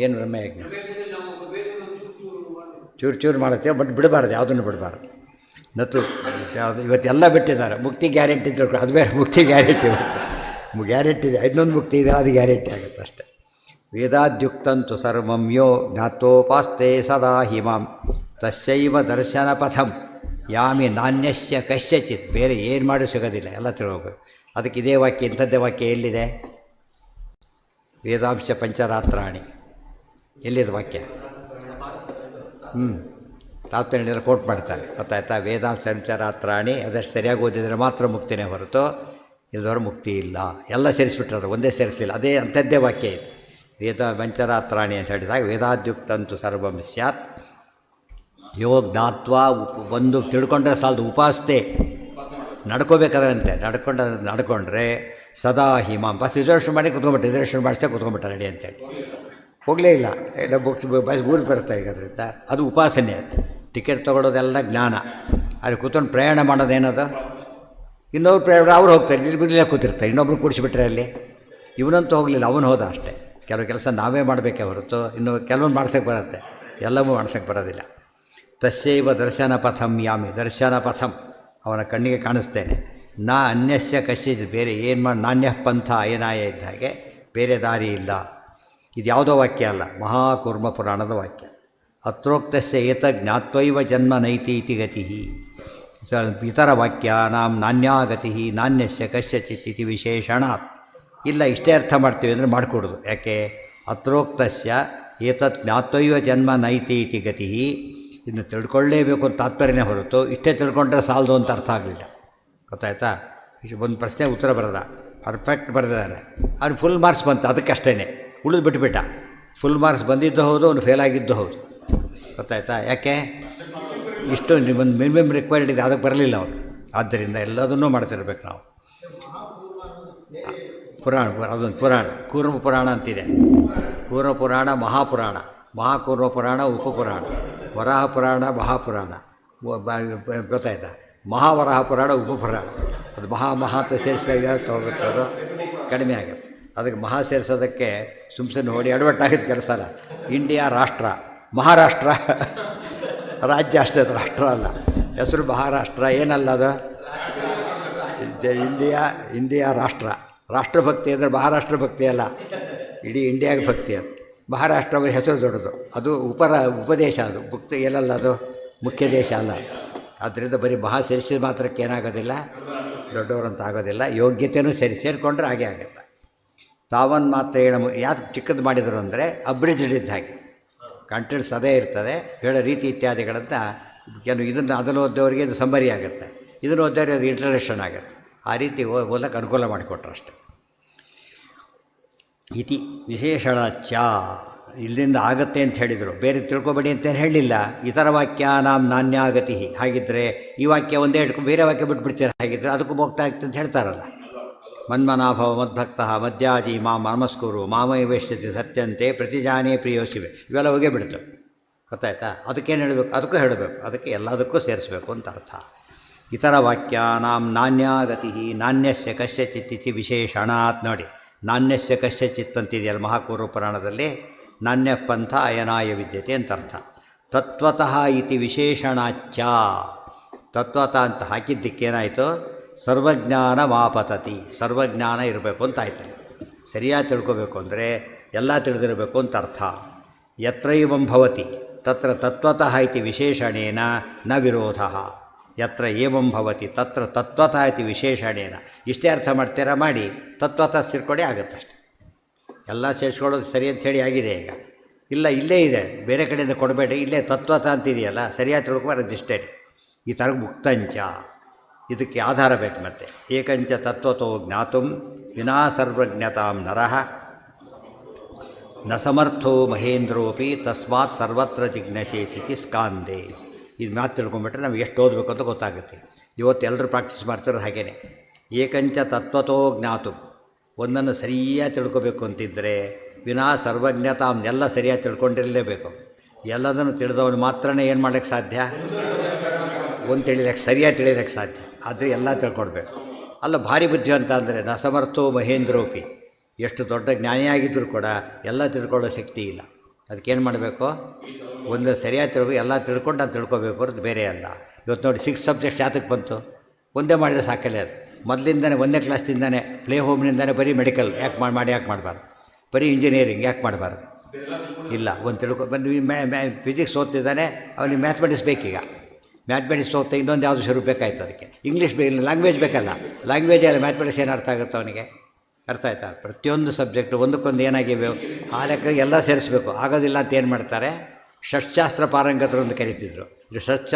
ಏನು ಬ್ರಹ್ಮಯಜ್ಞ ಚೂರು ಮಾಡುತ್ತೆ, ಬಟ್ ಬಿಡಬಾರ್ದು, ಯಾವುದನ್ನು ಬಿಡಬಾರ್ದು. ನತ್ತು ಯಾವುದು ಇವತ್ತೆಲ್ಲ ಬಿಟ್ಟಿದ್ದಾರೆ. ಮುಕ್ತಿ ಗ್ಯಾರಂಟಿ ತಿಳ್ಕೊಂಡು, ಅದು ಬೇರೆ. ಮುಕ್ತಿ ಗ್ಯಾರಂಟಿ ಬರುತ್ತೆ, ಗ್ಯಾರಂಟಿ ಇದೆ. ಇನ್ನೊಂದು ಮುಕ್ತಿ ಇದೆ, ಅದು ಗ್ಯಾರಂಟಿ ಆಗುತ್ತೆ ಅಷ್ಟೇ. ವೇದಾದ್ಯುಕ್ತಂತು ಸರ್ವಂ ಯೋ ಜ್ಞಾತೋಪಾಸ್ತೆ ಸದಾ ಹಿಮಾಂ ತಸ್ಯೈವ ದರ್ಶನ ಪಥಂ ಯಾಮಿ ನಾಣ್ಯಸ್ಯ ಕಸ್ಯಚಿತ್. ಬೇರೆ ಏನು ಮಾಡಿ ಸಿಗೋದಿಲ್ಲ, ಎಲ್ಲ ತಿಳ್ಕೋಬೇಕು. ಅದಕ್ಕೆ ಇದೇ ವಾಕ್ಯ, ಇಂಥದ್ದೇ ವಾಕ್ಯ ಎಲ್ಲಿದೆ? ವೇದಾಂಶ ಪಂಚರಾತ್ರಾಣಿ ಎಲ್ಲಿದೆ ವಾಕ್ಯ? ತಾತ್ಪರ್ಯ ಕೋಟ್ ಮಾಡ್ತಾರೆ, ಗೊತ್ತಾಯ್ತಾ? ವೇದಾಂಶ ಪಂಚರಾತ್ರಾಣಿ ಅದಷ್ಟು ಸರಿಯಾಗಿ ಓದಿದರೆ ಮಾತ್ರ ಮುಕ್ತಿನೇ ಹೊರತು ಇದುವರೆ ಮುಕ್ತಿ ಇಲ್ಲ. ಎಲ್ಲ ಸೇರಿಸ್ಬಿಟ್ರೆ ಒಂದೇ ಸೇರಿಸಲಿಲ್ಲ. ಅದೇ ಅಂಥದ್ದೇ ವಾಕ್ಯ ಇದೆ. ವೇದ ಪಂಚರಾತ್ರಾಣಿ ಅಂತ ಹೇಳಿದಾಗ ವೇದಾದ್ಯುಕ್ತಂತು ಸರ್ವಂ ಸ್ಯಾತ್ ಯೋ ಜ್ಞಾತ್ವಾ. ಒಂದು ತಿಳ್ಕೊಂಡ್ರೆ ಸಾಲದು, ಉಪಾಸ್ತೆ ನಡ್ಕೋಬೇಕಾದ್ರಂತೆ. ನಡ್ಕೊಂಡ್ರೆ ಸದಾ ಹಿಮಾಂ. ಬಸ್ ರಿಸರ್ವೇಷನ್ ಮಾಡಿ ರಿಸರ್ವೇಷನ್ ಮಾಡಿಸೇ ಕೂತ್ಕೊಂಡ್ಬಿಟ್ಟ ರೆಡಿ ಅಂತೇಳಿ ಹೋಗಲೇ ಇಲ್ಲ. ಎಲ್ಲ ಊರು ಬರ್ತಾರೆ ಈಗ. ಅದರಿಂದ ಅದು ಉಪಾಸನೆ. ಅದು ಟಿಕೆಟ್ ತೊಗೊಳೋದೆಲ್ಲ ಜ್ಞಾನ. ಅಲ್ಲಿ ಕೂತ್ಕೊಂಡು ಪ್ರಯಾಣ ಮಾಡೋದೇನದು? ಇನ್ನೊಬ್ರು ಪ್ರಯಾಣ ಅವ್ರು ಹೋಗ್ತಾರೆ, ಇಲ್ಲಿ ಬಿಡಲೇ ಕೂತಿರ್ತಾರೆ, ಇನ್ನೊಬ್ರು ಕೂಡಿಸಿಬಿಟ್ರೆ ಅಲ್ಲಿ. ಇವನಂತೂ ಹೋಗಲಿಲ್ಲ, ಅವನು ಹೋದ ಅಷ್ಟೇ. ಕೆಲವು ಕೆಲಸ ನಾವೇ ಮಾಡಬೇಕೇ ಹೊರತು ಇನ್ನು ಕೆಲವೊಂದು ಮಾಡ್ಸೋಕ್ಕೆ ಬರುತ್ತೆ, ಎಲ್ಲವೂ ಮಾಡ್ಸೋಕ್ಕೆ ಬರೋದಿಲ್ಲ. ತಸ್ಯೈವ ದರ್ಶನ ಪಥಂ ಯಾಮಿ. ದರ್ಶನ ಪಥಂ, ಅವನ ಕಣ್ಣಿಗೆ ಕಾಣಿಸ್ತೇನೆ. ನಾ ಅನ್ಯಸ್ಯ ಕಶ್ಚಿತ್, ಬೇರೆ ಏನು ಮಾಡಿ ನಾಣ್ಯ ಪಂಥ ಏನಾಯ ಇದ್ದ ಹಾಗೆ ಬೇರೆ ದಾರಿ ಇಲ್ಲ. ಇದು ಯಾವುದೋ ವಾಕ್ಯ ಅಲ್ಲ, ಮಹಾಕೂರ್ಮ ಪುರಾಣದ ವಾಕ್ಯ. ಅತ್ರೋಕ್ತಸ್ಯ ಏತ ಜ್ಞಾತ್ವೈವ ಜನ್ಮ ನೈತಿ ಇತಿ ಗತಿ. ಇತರ ವಾಕ್ಯಾನಾಂ ನಾಣ್ಯಾಗತಿ ನಾಣ್ಯಸ್ಯ ಕಸ್ಯಚಿತ್ ಇತಿ ವಿಶೇಷಣಾತ್. ಇಲ್ಲ ಇಷ್ಟೇ ಅರ್ಥ ಮಾಡ್ತೀವಿ ಅಂದರೆ ಮಾಡಿಕೊಡೋದು. ಯಾಕೆ? ಅತ್ರೋಕ್ತಸ್ಯ ಏತತ್ ಜ್ಞಾತ್ವೈವ ಜನ್ಮ ನೈತಿ ಇತಿ ಗತಿ. ಇನ್ನು ತಿಳ್ಕೊಳ್ಳೇಬೇಕು ಅಂತ ತಾತ್ಪರ್ಯನೇ ಹೊರತು ಇಷ್ಟೇ ತಿಳ್ಕೊಂಡ್ರೆ ಸಾಲದು ಅಂತ ಅರ್ಥ ಆಗಲಿಲ್ಲ. ಗೊತ್ತಾಯ್ತಾ? ಒಂದು ಪ್ರಶ್ನೆ ಉತ್ತರ ಬರೋದ ಪರ್ಫೆಕ್ಟ್ ಬರೆದಿದ್ದಾನೆ, ಅವ್ನು ಫುಲ್ ಮಾರ್ಕ್ಸ್ ಬಂತು, ಅದಕ್ಕಷ್ಟೇ ಉಳಿದು ಬಿಟ್ಟುಬಿಟ್ಟ. ಫುಲ್ ಮಾರ್ಕ್ಸ್ ಬಂದಿದ್ದು ಹೌದು, ಅವನು ಫೇಲ್ ಆಗಿದ್ದು ಹೌದು. ಗೊತ್ತಾಯ್ತಾ? ಯಾಕೆ? ಇಷ್ಟು ಒಂದು ಮಿನಿಮಮ್ ರಿಕ್ವೈರ್ಡ್ ಇದೆ, ಅದಕ್ಕೆ ಬರಲಿಲ್ಲ ಅವನು. ಆದ್ದರಿಂದ ಎಲ್ಲದನ್ನೂ ಮಾಡ್ತಿರ್ಬೇಕು ನಾವು. ಪುರಾಣ, ಅದೊಂದು ಪುರಾಣ, ಕೂರ್ಮ ಪುರಾಣ ಅಂತಿದೆ. ಕೂರ್ಮ ಪುರಾಣ, ಮಹಾಪುರಾಣ, ಮಹಾಕೂರ್ಮ ಪುರಾಣ, ಉಪಪುರಾಣ, ವರಾಹ ಪುರಾಣ, ಮಹಾಪುರಾಣ, ಗೊತ್ತಾಯ್ತಾ? ಮಹಾವರಾಹ ಪುರಾಣ ಉಪಪುರಾಣ, ಅದು ಮಹಾ ಅಂತ ಸೇರಿಸಿದಾಗ ತಗೋಬೇಕು, ಅದು ಕಡಿಮೆ ಆಗುತ್ತೆ. ಅದಕ್ಕೆ ಮಹಾ ಸೇರಿಸೋದಕ್ಕೆ ಸುಮ್ಸನ್ನು ನೋಡಿ ಅಡ್ವರ್ಟಾಗಿದ್ದು ಕೆಲಸ ಅಲ್ಲ. ಇಂಡಿಯಾ ರಾಷ್ಟ್ರ, ಮಹಾರಾಷ್ಟ್ರ ರಾಜ್ಯ ಅಷ್ಟೇ, ಅದು ರಾಷ್ಟ್ರ ಅಲ್ಲ. ಹೆಸರು ಮಹಾರಾಷ್ಟ್ರ, ಏನಲ್ಲ ಅದು ಇಂಡಿಯಾ ರಾಷ್ಟ್ರ. ರಾಷ್ಟ್ರಭಕ್ತಿ ಅಂದರೆ ಮಹಾರಾಷ್ಟ್ರ ಭಕ್ತಿ ಅಲ್ಲ, ಇಡೀ ಇಂಡಿಯಾಗೆ ಭಕ್ತಿ. ಅದು ಮಹಾರಾಷ್ಟ್ರ ಹೆಸರು ದೊಡ್ಡದು, ಅದು ಉಪದೇಶ, ಅದು ಭಕ್ತಿ ಏನಲ್ಲ, ಅದು ಮುಖ್ಯ ದೇಶ ಅಲ್ಲ. ಆದ್ದರಿಂದ ಬರೀ ಮಹಾ ಸೇರಿಸಿದ ಮಾತ್ರಕ್ಕೆ ಏನಾಗೋದಿಲ್ಲ, ದೊಡ್ಡವರಂತ ಆಗೋದಿಲ್ಲ. ಯೋಗ್ಯತೆಯೂ ಸೇರಿಕೊಂಡ್ರೆ ಹಾಗೆ ಆಗುತ್ತೆ. ತಾವನ್ ಮಾತ್ರ ಯಾಕೆ ಚಿಕ್ಕದು ಮಾಡಿದರು ಅಂದರೆ ಅಬ್ರಿಜ್ಡ್ ಇದ್ದ ಹಾಗೆ, ಕಂಟೆಂಟ್ಸ್ ಅದೇ ಇರ್ತದೆ, ಹೇಳೋ ರೀತಿ ಇತ್ಯಾದಿಗಳನ್ನು ಕೆಲವು ಇದನ್ನು ಅದನ್ನು ಓದೋರಿಗೆ ಇದು ಸಂಬರಿ ಆಗುತ್ತೆ, ಇದನ್ನು ಓದೋರಿಗೆ ಅದು ಇಂಟ್ರಡಕ್ಷನ್ ಆಗುತ್ತೆ. ಆ ರೀತಿ ಓದಕ್ಕೆ ಅನುಕೂಲ ಮಾಡಿಕೊಟ್ರು ಅಷ್ಟೆ. ಇತಿ ವಿಶೇಷಣ ಚ, ಇಲ್ಲಿಂದ ಆಗುತ್ತೆ ಅಂತ ಹೇಳಿದರು, ಬೇರೆ ತಿಳ್ಕೊಬೇಡಿ ಅಂತೇನು ಹೇಳಲಿಲ್ಲ. ಇತರ ವಾಕ್ಯ ನಾನ್ಯಾಗತಿ, ಹಾಗಿದ್ದರೆ ಈ ವಾಕ್ಯ ಒಂದೇ ಇಟ್ಕೊಂಡು ಬೇರೆ ವಾಕ್ಯ ಬಿಟ್ಬಿಡ್ತೀರ, ಹಾಗಿದ್ದರೆ ಅದಕ್ಕೂ ಹೋಗ್ತಾ ಆಗ್ತದೆ ಅಂತ ಹೇಳ್ತಾರಲ್ಲ. ಮನ್ಮನಾಭವ ಮದ್ಭಕ್ತ ಮದ್ಯಾಜಿ ನಮಸ್ಕುರು ಮಾಮೈವೇಶ್ಯತಿ ಸತ್ಯಂತೆ ಪ್ರತಿಜಾನೇ ಪ್ರಿಯೋಶಿವೆ, ಇವೆಲ್ಲ ಹೋಗೇ ಬಿಡ್ತವೆ. ಗೊತ್ತಾಯ್ತಾ? ಅದಕ್ಕೇನು ಹೇಳಬೇಕು, ಅದಕ್ಕೂ ಹೇಳಬೇಕು, ಅದಕ್ಕೆ ಎಲ್ಲದಕ್ಕೂ ಸೇರಿಸಬೇಕು ಅಂತ ಅರ್ಥ. ಇತರ ವಾಕ್ಯ ನಾನ್ಯಾಗತಿ ನಾಣ್ಯಸ್ಯ ಕಸ್ಯಚಿತ್ತಿತಿ ವಿಶೇಷಣಾತ್. ನೋಡಿ, ನಾಣ್ಯಸ್ಯ ಕಸ್ಯಚಿತ್ ಅಂತಿದೆಯಲ್ಲ ಮಹಾಕೂರ್ವ ಪುರಾಣದಲ್ಲಿ, ನಾಣ್ಯ ಪಂಥ ಅಯನಾಯ ವಿದ್ಯತೆ ಅಂತ ಅರ್ಥ. ತತ್ವತಃ ಇತಿ ವಿಶೇಷಣಾಚ್ಚ, ತತ್ವತಃ ಅಂತ ಹಾಕಿದ್ದಕ್ಕೇನಾಯಿತು, ಸರ್ವಜ್ಞಾನ ಮಾಪತತಿ, ಸರ್ವಜ್ಞಾನ ಇರಬೇಕು ಅಂತ ಆಯ್ತಲ್ಲ. ಸರಿಯಾಗಿ ತಿಳ್ಕೋಬೇಕು ಅಂದರೆ ಎಲ್ಲ ತಿಳಿದಿರಬೇಕು ಅಂತ ಅರ್ಥ. ಯತ್ರೈವಂ ಭವತಿ ತತ್ರ ತತ್ವತಃ ಇತಿ ವಿಶೇಷಣೇನ ನ ವಿರೋಧ. ಯತ್ರ ಏವಂ ಭವತಿ ತತ್ರ ತತ್ವತಃ ಇತಿ ವಿಶೇಷಣೇನ. ಇಷ್ಟೇ ಅರ್ಥ ಮಾಡ್ತೀರಾ, ಮಾಡಿ ತತ್ವತಃ ಸೇರ್ಕೊಡಿ ಆಗುತ್ತಷ್ಟೆ. ಎಲ್ಲ ಸೇರಿಸ್ಕೊಳ್ಳೋದು ಸರಿ ಅಂಥೇಳಿ ಆಗಿದೆ ಈಗ. ಇಲ್ಲ, ಇಲ್ಲೇ ಇದೆ, ಬೇರೆ ಕಡೆಯಿಂದ ಕೊಡಬೇಡಿ, ಇಲ್ಲೇ ತತ್ವತಃ ಅಂತಿದೆಯಲ್ಲ, ಸರಿಯಾಗಿ ತಿಳ್ಕೊಬಾರದು ಇಷ್ಟೇ. ಈ ಥರ ಮುಕ್ತಂಚ, ಇದಕ್ಕೆ ಆಧಾರ ಬೇಕು. ಮತ್ತೆ ಏಕಂಚ ತತ್ವತೋ ಜ್ಞಾತು ವಿನಾ ಸರ್ವಜ್ಞತಾಂ ನರಃ ನ ಸಮರ್ಥೋ ಮಹೇಂದ್ರೋಪಿ ತಸ್ಮಾತ್ ಸರ್ವತ್ರ ಜಿಜ್ಞಾಸೇತಿ ಸ್ಕಾಂದೆ. ಇದು ಮಾತು ತಿಳ್ಕೊಂಬಿಟ್ರೆ ನಮ್ಗೆ ಎಷ್ಟು ಓದಬೇಕು ಅಂತ ಗೊತ್ತಾಗುತ್ತೆ. ಇವತ್ತು ಎಲ್ಲರೂ ಪ್ರಾಕ್ಟೀಸ್ ಮಾಡ್ತಿರೋದು ಹಾಗೇನೆ. ಏಕಂಚ ತತ್ವತೋ ಜ್ಞಾತು, ಒಂದನ್ನು ಸರಿಯಾಗಿ ತಿಳ್ಕೊಬೇಕು ಅಂತಿದ್ದರೆ ವಿನಾ ಸರ್ವಜ್ಞತಾಂ, ಎಲ್ಲ ಸರಿಯಾಗಿ ತಿಳ್ಕೊಂಡಿರಲೇಬೇಕು. ಎಲ್ಲದನ್ನು ತಿಳಿದವನು ಮಾತ್ರ ಏನು ಮಾಡೋಕ್ಕೆ ಸಾಧ್ಯ, ಒಂದು ತಿಳಿಲಿಕ್ಕೆ ಸರಿಯಾಗಿ ತಿಳಿಯೋಕ್ಕೆ ಸಾಧ್ಯ. ಆದರೆ ಎಲ್ಲ ತಿಳ್ಕೊಳ್ಬೇಕು. ಅಲ್ಲ, ಭಾರಿ ಬುದ್ಧಿವಂತ ಅಂದರೆ ನ ಸಮರ್ಥೋ ಮಹೇಂದ್ರೋಪಿ, ಎಷ್ಟು ದೊಡ್ಡ ಜ್ಞಾನಿಯಾಗಿದ್ದರೂ ಕೂಡ ಎಲ್ಲ ತಿಳ್ಕೊಳ್ಳೋ ಶಕ್ತಿ ಇಲ್ಲ. ಅದಕ್ಕೇನು ಮಾಡಬೇಕು, ಒಂದು ಸರಿಯಾಗಿ ಎಲ್ಲ ತಿಳ್ಕೊಂಡು ನಾನು ತಿಳ್ಕೊಬೇಕು ಅನ್ನೋದು ಬೇರೆ ಅಲ್ಲ. ಇವತ್ತು ನೋಡಿ 6 ಸಬ್ಜೆಕ್ಟ್ಸ್ ಯಾತಕ್ಕೆ ಬಂತು, ಒಂದೇ ಮಾಡಿದರೆ ಸಾಕಲ್ಲೇ. ಅದು ಮೊದಲಿಂದನೇ ಒಂದನೇ ಕ್ಲಾಸ್ದಿಂದನೇ ಪ್ಲೇ ಹೋಮ್ನಿಂದನೇ ಬರೀ ಮೆಡಿಕಲ್ ಯಾಕೆ ಮಾಡಬಾರ್ದು, ಬರೀ ಇಂಜಿನಿಯರಿಂಗ್ ಯಾಕೆ ಮಾಡಬಾರ್ದು? ಇಲ್ಲ, ಒಂದು ಬಂದು ಫಿಸಿಕ್ಸ್ ಓದ್ತಿದ್ದಾನೆ, ಅವನಿಗೆ ಮ್ಯಾಥಮೆಟಿಕ್ಸ್ ಬೇಕೀಗ. ಮ್ಯಾಥಮೆಟಿಕ್ಸ್ ಓದ್ತಾ ಇನ್ನೊಂದು ಯಾವುದು ಶುರು ಬೇಕಾಯ್ತು, ಅದಕ್ಕೆ ಇಂಗ್ಲೀಷ್ ಲ್ಯಾಂಗ್ವೇಜ್ ಬೇಕಲ್ಲ. ಲ್ಯಾಂಗ್ವೇಜಲ್ಲಿ ಮ್ಯಾಥಮೆಟಿಕ್ಸ್ ಏನು ಅರ್ಥ ಆಗುತ್ತೆ ಅವನಿಗೆ? ಅರ್ಥ ಆಯ್ತಾ? ಪ್ರತಿಯೊಂದು ಸಬ್ಜೆಕ್ಟು ಒಂದಕ್ಕೊಂದು ಏನಾಗಿವೆ, ಆ ಲೆಕ್ಕ ಎಲ್ಲ ಸೇರಿಸ್ಬೇಕು. ಆಗೋದಿಲ್ಲ ಅಂತ ಏನು ಮಾಡ್ತಾರೆ, ಷಟ್ಶಾಸ್ತ್ರ ಪಾರಂಗತರು ಅಂತ ಕರಿತಿದ್ರು. ಷಟ್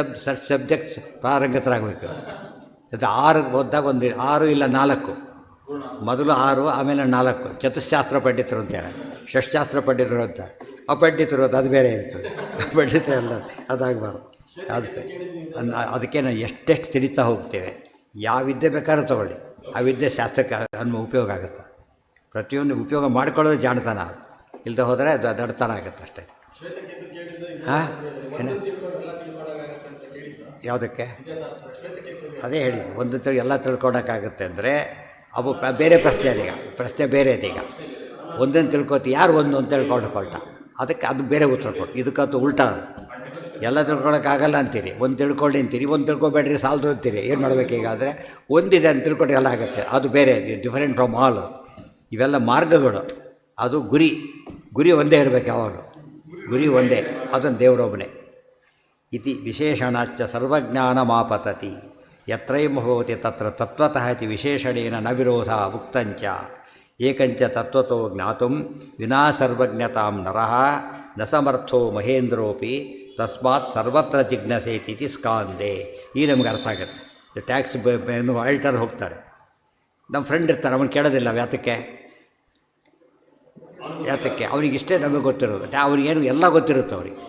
ಸಬ್ಜೆಕ್ಟ್ಸ್ ಪಾರಂಗತರಾಗಬೇಕು. ಅದು 6 ಓದ್ದಾಗ 6 ಇಲ್ಲ 4, ಮೊದಲು 6 ಆಮೇಲೆ 4 ಚತುಶಾಸ್ತ್ರ ಪಂಡಿತರು ಅಂತೇಳಿ, ಷಟ್ಶಾಸ್ತ್ರ ಪಂಡಿತರು ಅಂತ. ಅಪಂಡಿತರು ಅದು ಬೇರೆ ಇರ್ತದೆ, ಪಂಡಿತರು ಎಲ್ಲ ಅದಾಗಬಾರ್ದು. ಅದು ಸರಿ. ಅದಕ್ಕೆ ನಾವು ಎಷ್ಟೆಷ್ಟು ತಿಳಿತಾ ಹೋಗ್ತೇವೆ. ಯಾವ ವಿದ್ಯೆ ಬೇಕಾದ್ರೂ ತೊಗೊಳ್ಳಿ, ಆ ವಿದ್ಯೆ ಶಾಸ್ತ್ರಕ್ಕೆ ಉಪಯೋಗ ಆಗುತ್ತೆ. ಪ್ರತಿಯೊಂದು ಉಪಯೋಗ ಮಾಡ್ಕೊಳ್ಳೋದು ಜಾಣತನ, ಇಲ್ಲದೆ ಹೋದರೆ ಅದು ದಡ್ತನ ಆಗುತ್ತೆ ಅಷ್ಟೇ. ಹಾಂ, ಏನು ಯಾವುದಕ್ಕೆ? ಅದೇ ಹೇಳಿದ್ದು, ಒಂದು ಎಲ್ಲ ತಿಳ್ಕೊಳಕ್ಕಾಗುತ್ತೆ ಅಂದರೆ ಅವು ಬೇರೆ ಪ್ರಶ್ನೆ ಅದೀಗ, ಪ್ರಶ್ನೆ ಬೇರೆ ಅದೀಗ. ಒಂದನ್ನು ತಿಳ್ಕೊತಿ, ಯಾರು ಒಂದು ಅಂತ ತಿಳ್ಕೊಂಡ್ಕೊಳ್ತ, ಅದಕ್ಕೆ ಅದು ಬೇರೆ ಉತ್ತರ ಕೊಟ್ಟು. ಇದಕ್ಕಂತೂ ಉಲ್ಟಾ, ಎಲ್ಲ ತಿಳ್ಕೊಳಕ್ಕಾಗಲ್ಲ ಅಂತೀರಿ, ಒಂದು ತಿಳ್ಕೊಳ್ಳಿ ಅಂತೀರಿ, ಒಂದು ತಿಳ್ಕೊಬೇಡ್ರಿ ಸಾಲದು ಅಂತೀರಿ. ಏನು ಮಾಡಬೇಕು ಹೀಗಾದರೆ? ಒಂದಿದೆ ಅಂತ ತಿಳ್ಕೊಂಡ್ರೆ ಎಲ್ಲ ಆಗುತ್ತೆ, ಅದು ಬೇರೆ, ಡಿಫರೆಂಟ್ ಫ್ರಮ್ ಆಲ್. ಇವೆಲ್ಲ ಮಾರ್ಗಗಳು, ಅದು ಗುರಿ ಒಂದೇ ಇರಬೇಕು ಯಾವಾಗಲೂ, ಗುರಿ ಒಂದೇ, ಅದನ್ನು ದೇವರೊಬ್ಬನೇ. ಇತಿ ವಿಶೇಷಣಾಚ್ಚ ಸರ್ವಜ್ಞಾನ ಮಾಪತತಿ ಯತ್ರೈಂ ಭವತಿ ತತ್ರ ತತ್ವತಃ ಇತಿ ವಿಶೇಷಣೇನ ನ ವಿರೋಧ ಉಕ್ತಂಚ. ಏಕಂಚ ತತ್ವತೋ ಜ್ಞಾತುಂ ವಿನಾ ಸರ್ವಜ್ಞತಾಂ ನರಃ ನ ಸಮರ್ಥೋ ಮಹೇಂದ್ರೋಪಿ ತಸ್ಮಾತ್ ಸರ್ವತ್ರ ಜಿಜ್ಞಾಸೇತಿ ಸ್ಕಾಂದೆ. ಈ ನಮ್ಗೆ ಅರ್ಥ ಆಗುತ್ತೆ. ಟ್ಯಾಕ್ಸ್ ಆಲ್ಟರ್ ಹೋಗ್ತಾರೆ, ನಮ್ಮ ಫ್ರೆಂಡ್ ಇರ್ತಾರೆ, ಅವನು ಕೇಳೋದಿಲ್ಲ. ಯಾತಕ್ಕೆ ಅವನಿಗೆ ಇಷ್ಟೇ ನಮಗೆ ಗೊತ್ತಿರೋದು, ಅವ್ರಿಗೇನು ಎಲ್ಲ ಗೊತ್ತಿರುತ್ತೆ, ಅವ್ರಿಗೆ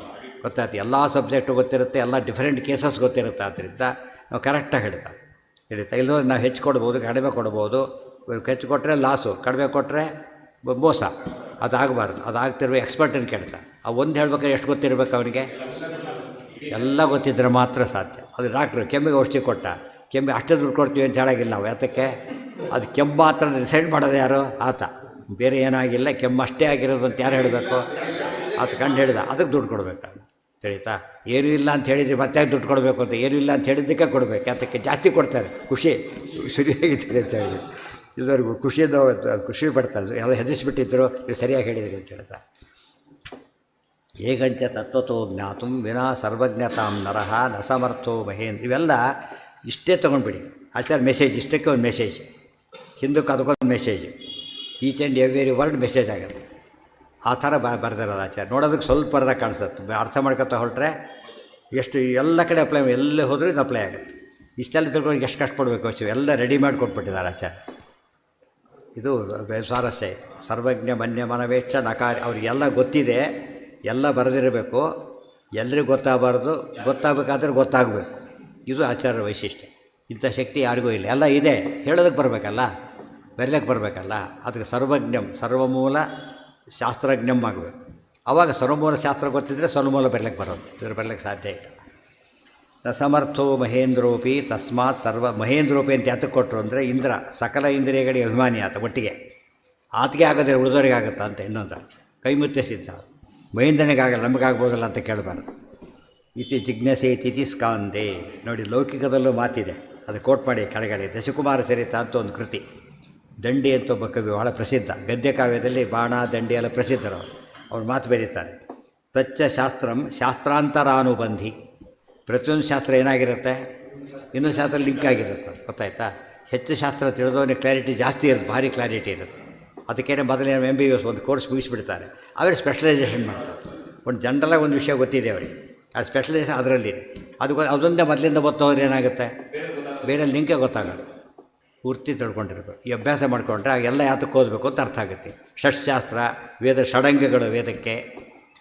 ಗೊತ್ತಾಯ್ತು, ಎಲ್ಲ ಸಬ್ಜೆಕ್ಟು ಗೊತ್ತಿರುತ್ತೆ, ಎಲ್ಲ ಡಿಫ್ರೆಂಟ್ ಕೇಸಸ್ ಗೊತ್ತಿರುತ್ತೆ. ಆದ್ದರಿಂದ ನಾವು ಕರೆಕ್ಟಾಗಿ ಹೇಳ್ತಾ ಇಲ್ಲದ್ರೆ ನಾವು ಹೆಚ್ಚು ಕೊಡ್ಬೋದು, ಕಡಿಮೆ ಕೊಡ್ಬೋದು. ಹೆಚ್ಚು ಕೊಟ್ಟರೆ ಲಾಸು, ಕಡಿಮೆ ಕೊಟ್ಟರೆ ಮೋಸ. ಅದಾಗಬಾರ್ದು. ಅದಾಗ್ತಿರುವ ಎಕ್ಸ್ಪರ್ಟನ್ನು ಕೇಳ್ತಾ, ಆ ಒಂದು ಹೇಳ್ಬೇಕಾದ್ರೆ ಎಷ್ಟು ಗೊತ್ತಿರ್ಬೇಕು ಅವನಿಗೆ? ಎಲ್ಲ ಗೊತ್ತಿದ್ದರೆ ಮಾತ್ರ ಸಾಧ್ಯ. ಅದು ಡಾಕ್ಟ್ರು ಕೆಮ್ಮಿಗೆ ಔಷಧಿ ಕೊಟ್ಟ, ಕೆಮ್ಮಿ ಅಷ್ಟೇ ದುಡ್ಡು ಕೊಡ್ತೀವಿ ಅಂತ ಹೇಳಾಗಿಲ್ಲ ನಾವು. ಯಾತಕ್ಕೆ? ಅದು ಕೆಮ್ಮು ಮಾತ್ರ ಡಿಸೈಡ್ ಮಾಡೋದು ಯಾರು? ಆತ. ಬೇರೆ ಏನಾಗಿಲ್ಲ, ಕೆಮ್ಮು ಅಷ್ಟೇ ಆಗಿರೋದು ಅಂತ ಯಾರು ಹೇಳಬೇಕು? ಆತ ಕಂಡು ಹೇಳಿದ, ಅದಕ್ಕೆ ದುಡ್ಡು ಕೊಡಬೇಕು. ತಿಳಿತಾ? ಏನೂ ಇಲ್ಲ ಅಂತ ಹೇಳಿದರೆ ಮತ್ತೆ ದುಡ್ಡು ಕೊಡಬೇಕು ಅಂತ, ಏನೂ ಇಲ್ಲ ಅಂತ ಹೇಳಿದ್ದಕ್ಕೆ ಕೊಡಬೇಕು. ಯಾತಕ್ಕೆ? ಜಾಸ್ತಿ ಕೊಡ್ತಾರೆ, ಖುಷಿ ಸರಿಯಾಗಿದ್ದಾರೆ ಅಂತ ಹೇಳಿ ಇದುವರೆಗೂ ಖುಷಿಯಿಂದ ಖುಷಿ ಪಡ್ತಾರೆ. ಎಲ್ಲ ಹೆದರಿಸ್ಬಿಟ್ಟಿದ್ರು, ಇದು ಸರಿಯಾಗಿ ಹೇಳಿದ್ರಿ ಅಂತ ಹೇಳ್ತಾರೆ. ಹೇಗಂಚ ತತ್ವತೋ ಜ್ಞಾತು ವಿನಾ ಸರ್ವಜ್ಞತಾಂ ನರಹ ನ ಸಮರ್ಥೋ ಮಹೇಂದ್ರ. ಇವೆಲ್ಲ ಇಷ್ಟೇ ತೊಗೊಂಡ್ಬಿಡಿ. ಆಚಾರ್ಯ ಮೆಸೇಜ್, ಇಷ್ಟಕ್ಕೆ ಒಂದು ಮೆಸೇಜ್, ಹಿಂದಕ್ಕೆ ಅದಕ್ಕೊಂದು message, each and every word message ಆಗುತ್ತೆ. ಆ ಥರ ಬರ್ದಿರೋದು ಆಚಾರ್ಯ. ನೋಡೋದಕ್ಕೆ ಸ್ವಲ್ಪ ಬರ್ದಾಗ ಕಾಣಿಸುತ್ತೆ, ಅರ್ಥ ಮಾಡ್ಕೊತಾ ಹೊರಟ್ರೆ ಎಷ್ಟು ಎಲ್ಲ ಕಡೆ ಅಪ್ಲೈ, ಎಲ್ಲೇ ಹೋದರೂ ಇದು ಅಪ್ಲೈ ಆಗುತ್ತೆ. ಇಷ್ಟೆಲ್ಲ ತಿಳ್ಕೊಂಡು ಎಷ್ಟು ಕಷ್ಟಪಡಬೇಕು ಅಷ್ಟು ಎಲ್ಲ ರೆಡಿ ಮಾಡಿ ಕೊಟ್ಬಿಟ್ಟಿದ್ದಾರೆ ಆಚಾರ್ಯ. ಇದು ಸ್ವಾರಸ್ಯ. ಸರ್ವಜ್ಞ ಮನ್ಯ ಮನವೇಕ್ಷ ನಕಾರ. ಅವ್ರಿಗೆಲ್ಲ ಗೊತ್ತಿದೆ, ಎಲ್ಲ ಬರೆದಿರಬೇಕು, ಎಲ್ರಿಗೂ ಗೊತ್ತಾಗಬಾರ್ದು, ಗೊತ್ತಾಗಬೇಕಾದ್ರೆ ಗೊತ್ತಾಗಬೇಕು. ಇದು ಆಚಾರ್ಯರ ವೈಶಿಷ್ಟ್ಯ. ಇಂಥ ಶಕ್ತಿ ಯಾರಿಗೂ ಇಲ್ಲ. ಎಲ್ಲ ಇದೆ, ಹೇಳೋದಕ್ಕೆ ಬರಬೇಕಲ್ಲ, ಬರೀಲಿಕ್ಕೆ ಬರಬೇಕಲ್ಲ. ಅದಕ್ಕೆ ಸರ್ವಜ್ಞಂ ಸರ್ವಮೂಲ ಶಾಸ್ತ್ರಜ್ಞಂ ಆಗಬೇಕು. ಆವಾಗ ಸರ್ವಮೂಲ ಶಾಸ್ತ್ರ ಗೊತ್ತಿದ್ದರೆ ಸರ್ವಮೂಲ ಬರಲಿಕ್ಕೆ ಬರೋದು. ಇದ್ರ ಬರಲಿಕ್ಕೆ ಸಾಧ್ಯ ಇಲ್ಲ. ಸಮರ್ಥೋ ಮಹೇಂದ್ರೋಪಿ ತಸ್ಮಾತ್ ಮಹೇಂದ್ರೋಪಿ ಅಂತ ಯಾತಕ್ಕೆ ಕೊಟ್ಟರು ಅಂದರೆ, ಇಂದ್ರ ಸಕಲ ಇಂದ್ರಿಯಗಳಿಗೆ ಅಭಿಮಾನಿ ಆತ. ಒಟ್ಟಿಗೆ ಆತಗೆ ಆಗೋದ್ರೆ ಉಳಿದವರಿಗೆ ಆಗುತ್ತಾ ಅಂತ ಇನ್ನೊಂದು ಕೈ ಮುತ್ತಿಸಿದ್ದ. ಮಹೇಂದ್ರನಿಗಾಗಲ್ಲ, ನಮಗಾಗ್ಬೋದಲ್ಲ ಅಂತ ಕೇಳಬಾರ್ದು. ಇತಿ ಜಿಜ್ಞಾಸೇತಿ ಸ್ಕಾಂದೆ. ನೋಡಿ, ಲೌಕಿಕದಲ್ಲೂ ಮಾತಿದೆ, ಅದು ಕೋಟ್ ಮಾಡಿ ಕೆಳಗಡೆ. ದಶಕುಮಾರ ಸರಿತ ಅಂತ ಒಂದು ಕೃತಿ. ದಂಡಿ ಅಂತ ಒಬ್ಬ ಕವಿ, ಬಹಳ ಪ್ರಸಿದ್ಧ. ಗದ್ಯ ಕಾವ್ಯದಲ್ಲಿ ಬಾಣ ದಂಡಿ ಎಲ್ಲ ಪ್ರಸಿದ್ಧರು. ಅವ್ರು ಮಾತು ಬರೀತಾರೆ. ತಚ್ಚ ಶಾಸ್ತ್ರಂ ಶಾಸ್ತ್ರಾಂತರಾನುಬಂಧಿ. ಪ್ರತಿಯೊಂದು ಶಾಸ್ತ್ರ ಏನಾಗಿರುತ್ತೆ, ಇನ್ನೊಂದು ಶಾಸ್ತ್ರ ಲಿಂಕ್ ಆಗಿರುತ್ತೆ. ಗೊತ್ತಾಯ್ತಾ? ಹೆಚ್ಚು ಶಾಸ್ತ್ರ ತಿಳಿದವನಿಗೆ ಕ್ಲಾರಿಟಿ ಜಾಸ್ತಿ ಇರುತ್ತೆ, ಭಾರಿ ಕ್ಲಾರಿಟಿ ಇರುತ್ತೆ. ಅದಕ್ಕೇನೆ ಮೊದಲೇ MBBS ಒಂದು ಕೋರ್ಸ್ ಮುಗಿಸ್ಬಿಡ್ತಾರೆ, ಅವರೇ ಸ್ಪೆಷಲೈಸೇಷನ್ ಮಾಡ್ತಾರೆ. ಒಂದು ಜನರಲಾಗಿ ಒಂದು ವಿಷಯ ಗೊತ್ತಿದೆ ಅವರಿಗೆ, ಆ ಸ್ಪೆಷಲೈಸೇಷನ್ ಅದರಲ್ಲಿದೆ. ಅದೊಂದೇ ಮೊದಲಿಂದ ಗೊತ್ತೋದ್ರೆ ಏನಾಗುತ್ತೆ, ಬೇರೆ ಲಿಂಕೇ ಗೊತ್ತಾಗೋದು. ಪೂರ್ತಿ ತಿಳ್ಕೊಂಡಿರ್ಬೇಕು. ಈ ಅಭ್ಯಾಸ ಮಾಡಿಕೊಂಡ್ರೆ ಆಗೆಲ್ಲ ಯಾತಕ್ಕೆ ಓದಬೇಕು ಅಂತ ಅರ್ಥ ಆಗುತ್ತೆ. ಷಟ್ಶಾಸ್ತ್ರ, ವೇದ ಷಡಂಗಗಳು, ವೇದಕ್ಕೆ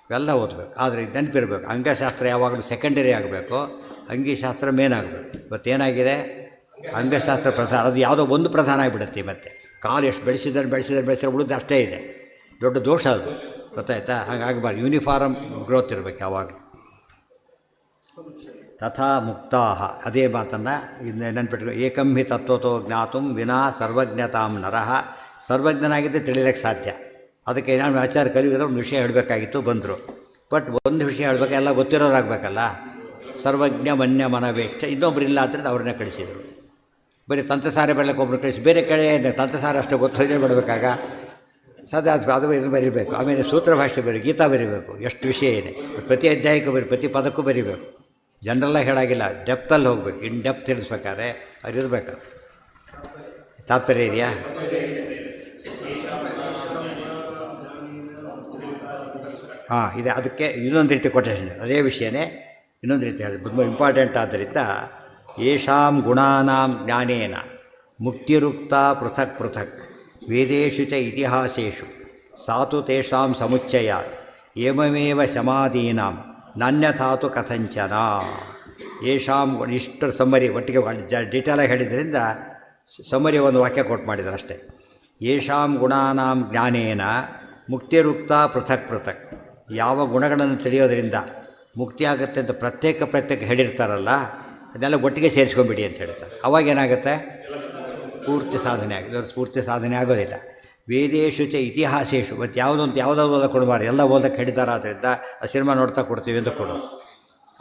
ಇವೆಲ್ಲ ಓದಬೇಕು. ಆದರೆ ನೆನಪಿರಬೇಕು, ಅಂಗಶಾಸ್ತ್ರ ಯಾವಾಗಲೂ ಸೆಕೆಂಡರಿ ಆಗಬೇಕು, ಅಂಗಿಶಾಸ್ತ್ರ ಮೇನ್ ಆಗಬೇಕು. ಇವತ್ತೇನಾಗಿದೆ, ಅಂಗಶಾಸ್ತ್ರ ಪ್ರಧಾನ, ಅದು ಯಾವುದೋ ಒಂದು ಪ್ರಧಾನ ಆಗಿಬಿಡುತ್ತೆ. ಮತ್ತು ಕಾಲು ಎಷ್ಟು ಬೆಳೆಸಿದ್ರೆ ಉಳಿದು ಅಷ್ಟೇ ಇದೆ. ದೊಡ್ಡ ದೋಷ ಅದು. ಗೊತ್ತಾಯ್ತಾ? ಹಾಗಾಗಬಾರ್ದು. ಯೂನಿಫಾರ್ಮ್ ಗ್ರೋತ್ ಇರಬೇಕು ಯಾವಾಗ. ತಥಾ ಮುಕ್ತಾಹ. ಅದೇ ಮಾತನ್ನು ನೆನ್ಪಿಟ್ಟು, ಏಕಂ ಹಿ ತತ್ವತೋ ಜ್ಞಾತು ವಿನಾ ಸರ್ವಜ್ಞತಾಂ ನರಹ. ಸರ್ವಜ್ಞನಾಗಿದ್ದರೆ ತಿಳಿಯೋಕ್ಕೆ ಸಾಧ್ಯ. ಅದಕ್ಕೆ ನಾನು ಆಚಾರ್ಯ ಕಲಿಯೋರು ಒಂದು ವಿಷಯ ಹೇಳಬೇಕಾಗಿತ್ತು, ಬಂದರು. ಬಟ್ ಒಂದು ವಿಷಯ ಹೇಳಬೇಕು, ಎಲ್ಲ ಗೊತ್ತಿರೋರಾಗಬೇಕಲ್ಲ. ಸರ್ವಜ್ಞ ಮನ್ಯ ಮನವೇಕ್ಷ. ಇನ್ನೊಬ್ರು ಇಲ್ಲ ಆದ್ದರಿಂದ ಅವ್ರನ್ನೇ ಕಳಿಸಿದರು. ಬರೀ ತಂತ್ರಸಾರ ಬೆಳಕ್ಕೆ ಒಬ್ಬರು ಕಳಿಸಿ, ಬೇರೆ ಕಡೆ ತಂತ್ರಸಾರ ಅಷ್ಟು ಗೊತ್ತೋದೇ ಬಿಡಬೇಕಾಗ ಸದಾ ಅದು ಇದು ಬರೀಬೇಕು. ಆಮೇಲೆ ಸೂತ್ರ ಭಾಷೆ ಬರೀ, ಗೀತಾ ಬರೀಬೇಕು. ಎಷ್ಟು ವಿಷಯ ಇದೆ, ಪ್ರತಿ ಅಧ್ಯಾಯಕ್ಕೂ ಪ್ರತಿ ಪದಕ್ಕೂ ಬರೀಬೇಕು. ಜನರಲ್ಲಾಗಿ ಹೇಳಾಗಿಲ್ಲ, ಡೆಪ್ತಲ್ಲಿ ಹೋಗ್ಬೇಕು. ಇನ್ ಡೆಪ್ತ್ ತಿಳಿಸ್ಬೇಕಾದ್ರೆ ಅದು ಇರಬೇಕು. ತಾತ್ಪರ್ಯ ಇದೆಯಾ? ಹಾಂ, ಇದೆ. ಅದಕ್ಕೆ ಇನ್ನೊಂದು ರೀತಿ ಕೊಟೇಶನ್, ಅದೇ ವಿಷಯನೇ ಇನ್ನೊಂದು ರೀತಿ ಹೇಳಿದೆ, ತುಂಬ ಇಂಪಾರ್ಟೆಂಟ್. ಆದ್ದರಿಂದ ಯೇಷಾಂ ಗುಣಾನಾಂ ಜ್ಞಾನೇನ ಮುಕ್ತಿರುಕ್ತ ಪೃಥಕ್ ಪೃಥಕ್ ವೇದೇಶು ಚ ಇತಿಹಾಸೇಷು ಸಾತು ತೇಷಾಂ ಸಮುಚ್ಚಯ ಏಮಮೇವ ಸಮಾಧೀನಾಂ ನಾನ್ಯಥಾತು ಕಥಂಚನ. ಯೇಷಾಂ, ಇಷ್ಟರ ಸಮ್ಮರಿ ಒಟ್ಟಿಗೆ ಡೀಟೇಲಾಗಿ ಹೇಳಿದ್ರಿಂದ ಸಮ್ಮರಿ ಒಂದು ವಾಕ್ಯ ಕೊಟ್ಟು ಮಾಡಿದ್ದಾರೆ ಅಷ್ಟೇ. ಯೇಷಾಂ ಗುಣಾನಾಂ ಜ್ಞಾನೇನ ಮುಕ್ತಿರುಕ್ತ ಪೃಥಕ್ ಪೃಥಕ್. ಯಾವ ಗುಣಗಳನ್ನು ತಿಳಿಯೋದ್ರಿಂದ ಮುಕ್ತಿ ಆಗುತ್ತೆ ಅಂತ ಪ್ರತ್ಯೇಕ ಹೇಳಿರ್ತಾರಲ್ಲ, ಅದನ್ನೆಲ್ಲ ಒಟ್ಟಿಗೆ ಸೇರಿಸ್ಕೊಂಬಿಡಿ ಅಂತ ಹೇಳ್ತಾರೆ. ಅವಾಗೇನಾಗುತ್ತೆ, ಪೂರ್ತಿ ಸಾಧನೆ ಆಗಿದೆ. ಪೂರ್ತಿ ಸಾಧನೆ ಆಗೋದಿಲ್ಲ. ವೇದೇಶು ಚ ಇತಿಹಾಸೇಶು. ಮತ್ತು ಯಾವುದೋ ಓದಕ್ಕೆ ಕೊಡಬಾರ್ದು, ಎಲ್ಲ ಓದಕ್ಕೆ ಹೇಳಿದಾರ. ಆದ್ದರಿಂದ ಆ ಸಿನಿಮಾ ನೋಡ್ತಾ ಕೊಡ್ತೀವಿ ಅಂತ ಕೊಡೋದು,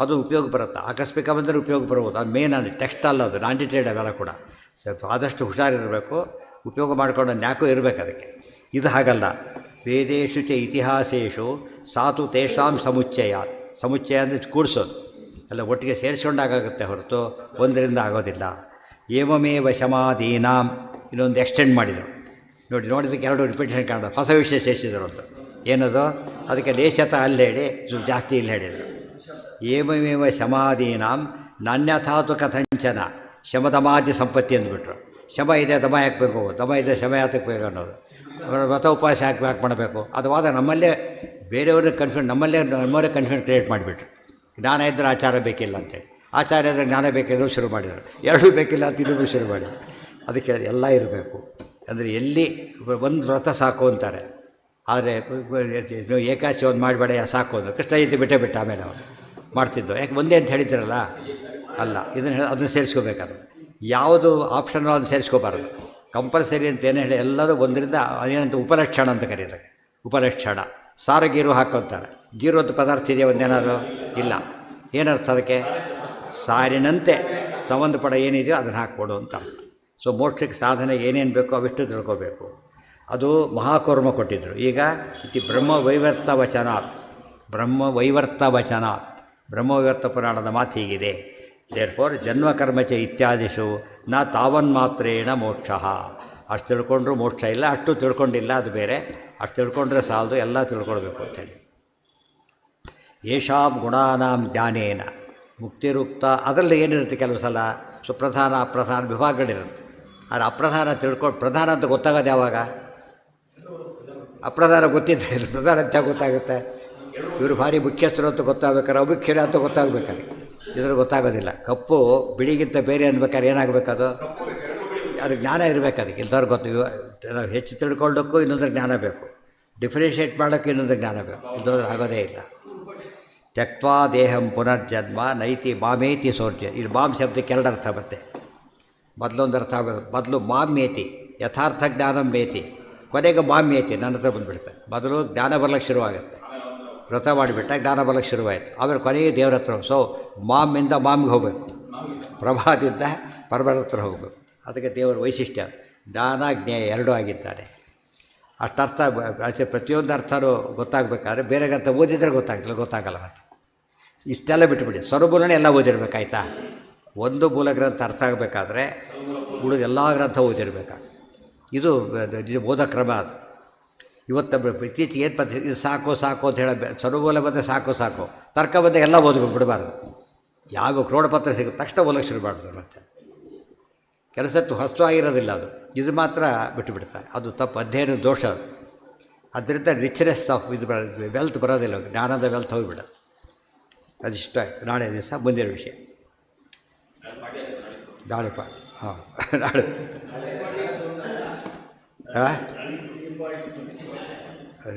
ಅದು ಉಪಯೋಗ ಬರುತ್ತೆ. ಆಕಸ್ಮಿಕ ಬಂದರೆ ಉಪಯೋಗ ಬರ್ಬೋದು. ಅದು ಮೇನ್ ಅಲ್ಲಿ ಟೆಕ್ಸ್ಟ್ ಅಲ್ಲ, ಅದು ನಾನ್ ಡಿಟೇಲ್ಡ್ ಅವೆಲ್ಲ ಕೂಡ. ಸ್ವಲ್ಪ ಆದಷ್ಟು ಹುಷಾರಿರಬೇಕು, ಉಪಯೋಗ ಮಾಡಿಕೊಂಡು ನ್ಯಾಕೋ ಇರಬೇಕು ಅದಕ್ಕೆ. ಇದು ಹಾಗಲ್ಲ. ವೇದೇಶು ಚ ಇತಿಹಾಸೇಶು ಸಾತು ತೇಷಾಂ ಸಮುಚ್ಚಯ. ಸಮುಚ್ಚಯ ಅಂದರೆ ಕೂಡಿಸೋದು, ಎಲ್ಲ ಒಟ್ಟಿಗೆ ಸೇರಿಸ್ಕೊಂಡಾಗುತ್ತೆ ಹೊರತು ಒಂದರಿಂದ ಆಗೋದಿಲ್ಲ. ಏಮಮೇವ ಶಮಾಧೀನಾಂ. ಇನ್ನೊಂದು ಎಕ್ಸ್ಟೆಂಡ್ ಮಾಡಿದರು. ನೋಡಿದ್ದಕ್ಕೆ ಎರಡು ರಿಪಿಟೇಷನ್ ಕಾಣೋದು, ಹೊಸ ವಿಷಯ ಸೇರಿಸಿದರು ಅಂತ. ಏನದು, ಅದಕ್ಕೆ ಲೇಷತ ಅಲ್ಲಿ ಹೇಳಿ ಸ್ವಲ್ಪ ಜಾಸ್ತಿ ಇಲ್ಲಿ ಹೇಳಿದರು. ಏಮಮೇವ ಶಮಾಧೀನಾಂ ನಾನ್ಯಥಾತು ಕಥಂಚನ. ಶಮದಮಾದಿ ಸಂಪತ್ತಿ ಅಂದ್ಬಿಟ್ರು. ಶಮ ಇದೆ ದಮ ಯಾಕೆ ಬೇಕು, ದಮ ಇದೆ ಶಮ ಯಾತಕ್ಕೆ ಬೇಕು ಅನ್ನೋದು. ವ್ರತ ಉಪವಾಸ ಯಾಕೆ ಮಾಡಬೇಕು, ಅದು ವಾದ ನಮ್ಮಲ್ಲೇ ಬೇರೆಯವ್ರಿಗೆ ನಮ್ಮವರೇ ಕನ್ಫ್ಯೂಷನ್ ಕ್ರಿಯೇಟ್ ಮಾಡಿಬಿಟ್ರು. ಜ್ಞಾನ ಇದ್ದರೆ ಆಚಾರ ಬೇಕಿಲ್ಲ ಅಂತೇಳಿ, ಆಚಾರ ಇದ್ದರೆ ಜ್ಞಾನ ಬೇಕಿದ್ರು ಶುರು ಮಾಡಿದರು. ಎರಡೂ ಬೇಕಿಲ್ಲ ಅಂತ ಇನ್ನೂ ಶುರು ಮಾಡಿ. ಅದಕ್ಕೆ ಎಲ್ಲ ಇರಬೇಕು. ಅಂದರೆ ಎಲ್ಲಿ ಒಂದು ವ್ರತ ಸಾಕು ಅಂತಾರೆ, ಆದರೆ ಏಕಾಶಿ ಒಂದು ಮಾಡಬೇಡ ಸಾಕು ಅಂದರು. ಕೃಷ್ಣ ಜಯಂತಿ ಬಿಟ್ಟೆ ಆಮೇಲೆ ಅವನು ಮಾಡ್ತಿದ್ದೋ, ಯಾಕೆ ಒಂದೇ ಅಂತ ಹೇಳಿದ್ರಲ್ಲ, ಅಲ್ಲ ಅದನ್ನು ಸೇರಿಸ್ಕೋಬೇಕಾದ್ರೆ ಯಾವುದು ಆಪ್ಷನಲ್ ಅದು ಸೇರಿಸ್ಕೋಬಾರ್ದು. ಕಂಪಲ್ಸರಿ ಅಂತ ಏನು ಹೇಳಿ ಎಲ್ಲರೂ ಒಂದರಿಂದ ಅದೇನಂತ ಉಪಲಕ್ಷಣ ಅಂತ ಕರೀತಾರೆ. ಉಪಲಕ್ಷಣ ಸಾರು ಗೀರು ಹಾಕೋತಾರೆ. ಗೀರು ಅಂತ ಪದಾರ್ಥ ಇದೆಯಾ ಒಂದೇನಾದ್ರು? ಇಲ್ಲ. ಏನರ್ಥ ಅದಕ್ಕೆ? ಸಾರಿನಂತೆ ಸಂಬಂಧಪಡ ಏನಿದೆಯೋ ಅದನ್ನು ಹಾಕ್ಕೊಡು ಅಂತ. ಸೊ ಮೋಕ್ಷಕ್ಕೆ ಸಾಧನೆ ಏನೇನು ಬೇಕೋ ಅವಿಷ್ಟು ತಿಳ್ಕೋಬೇಕು. ಅದು ಮಹಾಕೌರ್ಮ ಕೊಟ್ಟಿದ್ದರು. ಈಗ ಇತಿ ಬ್ರಹ್ಮವೈವರ್ತ ವಚನಾತ್, ಬ್ರಹ್ಮವೈವರ್ತ ವಚನಾತ್, ಬ್ರಹ್ಮವೈವರ್ತ ಪುರಾಣದ ಮಾತು ಹೀಗಿದೆ. ದೇರ್ಫೋರ್ ಜನ್ಮಕರ್ಮಚ ಇತ್ಯಾದಿಷು ನ ತಾವನ್ಮಾತ್ರೇಣ ಮೋಕ್ಷ. ಅಷ್ಟು ತಿಳ್ಕೊಂಡ್ರೂ ಮೋಕ್ಷ ಇಲ್ಲ, ಅಷ್ಟು ತಿಳ್ಕೊಂಡಿಲ್ಲ ಅದು ಬೇರೆ. ಅಷ್ಟು ತಿಳ್ಕೊಂಡ್ರೆ ಸಾಲದು, ಎಲ್ಲ ತಿಳ್ಕೊಳ್ಬೇಕು ಅಂತೇಳಿ. ಯೇಷಾಂ ಗುಣಾನಾಂ ಜ್ಞಾನೇನ ಮುಕ್ತಿರುಕ್ತ. ಅದರಲ್ಲಿ ಏನಿರುತ್ತೆ ಕೆಲವು ಸಲ ಪ್ರಧಾನ ಅಪ್ರಧಾನ ವಿಭಾಗಗಳಿರುತ್ತೆ. ಆದರೆ ಅಪ್ರಧಾನ ಪ್ರಧಾನ ಅಂತ ಗೊತ್ತಾಗೋದು ಯಾವಾಗ? ಅಪ್ರಧಾನ ಗೊತ್ತಿದ್ದರೆ ಪ್ರಧಾನ ಅಂತ ಗೊತ್ತಾಗುತ್ತೆ. ಇವರು ಭಾರಿ ಮುಖ್ಯಸ್ಥರು ಅಂತ ಗೊತ್ತಾಗಬೇಕಾರೆ, ಅಮುಖ್ಯರು ಅಂತ ಗೊತ್ತಾಗಬೇಕಾದ್ರೆ ಇದ್ರ ಗೊತ್ತಾಗೋದಿಲ್ಲ. ಕಪ್ಪು ಬಿಳಿಗಿಂತ ಬೇರೆ ಅನ್ಬೇಕಾದ್ರೆ ಏನಾಗಬೇಕದು? ಅದು ಜ್ಞಾನ ಇರಬೇಕು. ಅದಕ್ಕೆ ಇಲ್ದವ್ರು ಗೊತ್ತು. ಹೆಚ್ಚು ತಿಳ್ಕೊಳ್ಳೋಕ್ಕೂ ಇನ್ನೊಂದು ಜ್ಞಾನ ಬೇಕು, ಡಿಫ್ರೆನ್ಷಿಯೇಟ್ ಮಾಡೋಕ್ಕೂ ಇನ್ನೊಂದು ಜ್ಞಾನ ಬೇಕು. ಇಲ್ಲದ್ರೆ ಆಗೋದೇ ಇಲ್ಲ. ತ್ಯಕ್ವಾ ದೇಹಂ ಪುನರ್ಜನ್ಮ ನೈತಿ ಮಾಮೇತಿ ಸೌರ್ಯ. ಇದು ಮಾಮ್ ಶಬ್ದಕ್ಕೆ ಎರಡು ಅರ್ಥ ಬರುತ್ತೆ. ಮೊದಲೊಂದು ಅರ್ಥ ಆಗೋದು, ಮೊದಲು ಮಾಮ್ಯೇತಿ ಯಥಾರ್ಥ ಜ್ಞಾನಂ ಮೇತಿ, ಕೊನೆಗೆ ಮಾಮ್ಯೇತಿ ನನ್ನ ಹತ್ರ ಬಂದುಬಿಡುತ್ತೆ. ಮೊದಲು ಜ್ಞಾನ ಬರ್ಲಿಕ್ಕೆ ಶುರುವಾಗುತ್ತೆ, ವ್ರತ ಮಾಡಿಬಿಟ್ಟ ಜ್ಞಾನ ಬರ್ಲಿಕ್ಕೆ ಶುರುವಾಯಿತು. ಆಮೇಲೆ ಕೊನೆಗೆ ದೇವ್ರ ಹತ್ರ. ಸೊ ಮಾಮಿಂದ ಮಾಮ್ಗೆ ಹೋಗಬೇಕು, ಪ್ರಭಾದಿಂದ ಪರಮರ ಹತ್ರ ಹೋಗಬೇಕು. ಅದಕ್ಕೆ ದೇವರ ವೈಶಿಷ್ಟ್ಯ ಜ್ಞಾನ ಜ್ಞೇಯ ಎರಡೂ ಆಗಿದ್ದಾರೆ. ಅಷ್ಟರ್ಥ ಪ್ರತಿಯೊಂದು ಅರ್ಥನೂ ಗೊತ್ತಾಗಬೇಕಾದ್ರೆ ಬೇರೆ ಗ್ರಂಥ ಓದಿದರೆ ಗೊತ್ತಾಗಲ್ಲ. ಮತ್ತು ಇಷ್ಟೆಲ್ಲ ಬಿಟ್ಟುಬಿಡಿ, ಸ್ವರಮೂಲನೇ ಎಲ್ಲ ಓದಿರ್ಬೇಕಾಯ್ತಾ? ಒಂದು ಮೂಲ ಗ್ರಂಥ ಅರ್ಥ ಆಗಬೇಕಾದ್ರೆ ಉಳಿದ ಎಲ್ಲ ಗ್ರಂಥ ಓದಿರ್ಬೇಕಾಗ. ಇದು ಓದೋ ಕ್ರಮ. ಅದು ಇವತ್ತು ಇತ್ತೀಚೆಗೆ ಏನು ಪದ್ಧತಿ, ಇದು ಸಾಕು ಅಂತ ಹೇಳ ಸ್ವರಮೂಲ ಬಂದರೆ ಸಾಕು, ತರ್ಕ ಬಂದರೆ ಎಲ್ಲ ಓದಬೇಕು, ಬಿಡಬಾರ್ದು. ಯಾವ ಕ್ರೋಢಪತ್ರ ಸಿಗುತ್ತೆ ತಕ್ಷಣ ಓದಕ್ಕೆ ಶುರು ಮಾಡ್ತಾರೆ. ಮತ್ತೆ ಕೆಲಸತ್ತು ಹೊಸವಾಗಿರೋದಿಲ್ಲ ಅದು, ಇದು ಮಾತ್ರ ಬಿಟ್ಟುಬಿಡ್ತಾರೆ. ಅದು ತಪ್ಪು, ಅಧ್ಯಯನ ದೋಷ. ಅದರಿಂದ ರಿಚ್ನೆಸ್ ಆಫ್ ಇದು ವೆಲ್ತ್ ಬರೋದಿಲ್ಲ, ಜ್ಞಾನದ ವೆಲ್ತ್ ಹೋಗಿಬಿಡೋದು. ಅದಿಷ್ಟ ಆಯಿತು. ನಾಳೆ ದಿವಸ ಮುಂದಿನ ವಿಷಯ ನಾಳೆ ಹಾಂ ನಾಳೆ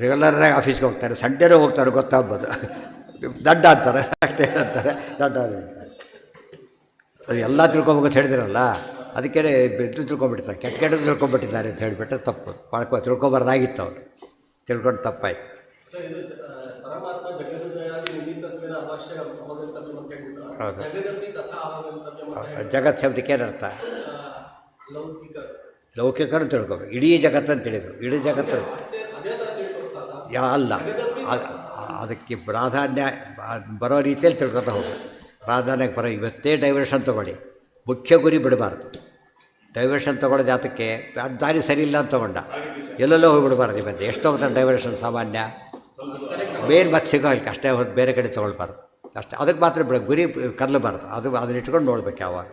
ರೆಗ್ಯುಲರಾಗಿ ಆಫೀಸ್ಗೆ ಹೋಗ್ತಾರೆ, ಸಂಡೇನೂ ಹೋಗ್ತಾರೆ, ಗೊತ್ತಾಗ್ಬೋದು. ದಂಡ ಅಂತಾರೆ, ಅಷ್ಟೇ ಅಂತಾರೆ, ದಂಡ ಅದು ಎಲ್ಲ ತಿಳ್ಕೊಬೇಕು ಅಂತ ಹೇಳಿದಿರಲ್ಲ, ಅದಕ್ಕೆ ಇದು ತಿಳ್ಕೊಂಬಿಡ್ತಾರೆ, ಕೆಟ್ಟ ತಿಳ್ಕೊಂಬಿಟ್ಟಿದ್ದಾರೆ ಅಂತ ಹೇಳಿಬಿಟ್ರೆ ತಪ್ಪು. ತಿಳ್ಕೊಬಾರ್ದಾಗಿತ್ತು ಅವರು, ತಿಳ್ಕೊಂಡು ತಪ್ಪಾಯ್ತು. ಹೌದು. ಜಗತ್ ಶಬ್ದಕ್ಕೆ ಏನರ್ಥ? ಲೌಕಿಕರು ತಿಳ್ಕೊಬೇಕು, ಇಡೀ ಜಗತ್ತನ್ನು ತಿಳಿಬೇಕು. ಇಡೀ ಜಗತ್ತು ಅಲ್ಲ, ಅದಕ್ಕೆ ಪ್ರಾಧಾನ್ಯ ಬರೋ ರೀತಿಯಲ್ಲಿ ತಿಳ್ಕೊತಾ ಹೋಗಬೇಕು. ಪ್ರಾಧಾನ್ಯಕ್ಕೆ ಬರೋ ಇವತ್ತೇ ಡೈವರ್ಷನ್ ತೊಗೊಳ್ಳಿ, ಮುಖ್ಯ ಗುರಿ ಬಿಡಬಾರ್ದು. ಡೈವರ್ಷನ್ ತೊಗೊಳ್ಳೋದು ಯಾತಕ್ಕೆ? ದಾರಿ ಸರಿ ಇಲ್ಲ ಅಂತ ತೊಗೊಂಡ ಎಲ್ಲೆಲ್ಲೋ ಹೋಗಿಬಿಡಬಾರ್ದು. ಇವತ್ತು ಎಷ್ಟೋ ಹೋಗ್ತಾರೆ ಡೈವರ್ಷನ್ ಸಾಮಾನ್ಯ, ಮೇನ್ ಮತ್ತೆ ಸಿಗೋ ಅಲ್ಲಿ ಅಷ್ಟೇ ಹೊರತು ಬೇರೆ ಕಡೆ ತೊಗೊಳ್ಬಾರ್ದು ಅಷ್ಟೇ. ಅದಕ್ಕೆ ಮಾತ್ರ ಗುರಿ ಕದಲಬಾರ್ದು. ಅದನ್ನ ಇಟ್ಕೊಂಡು ನೋಡ್ಬೇಕು ಯಾವಾಗ.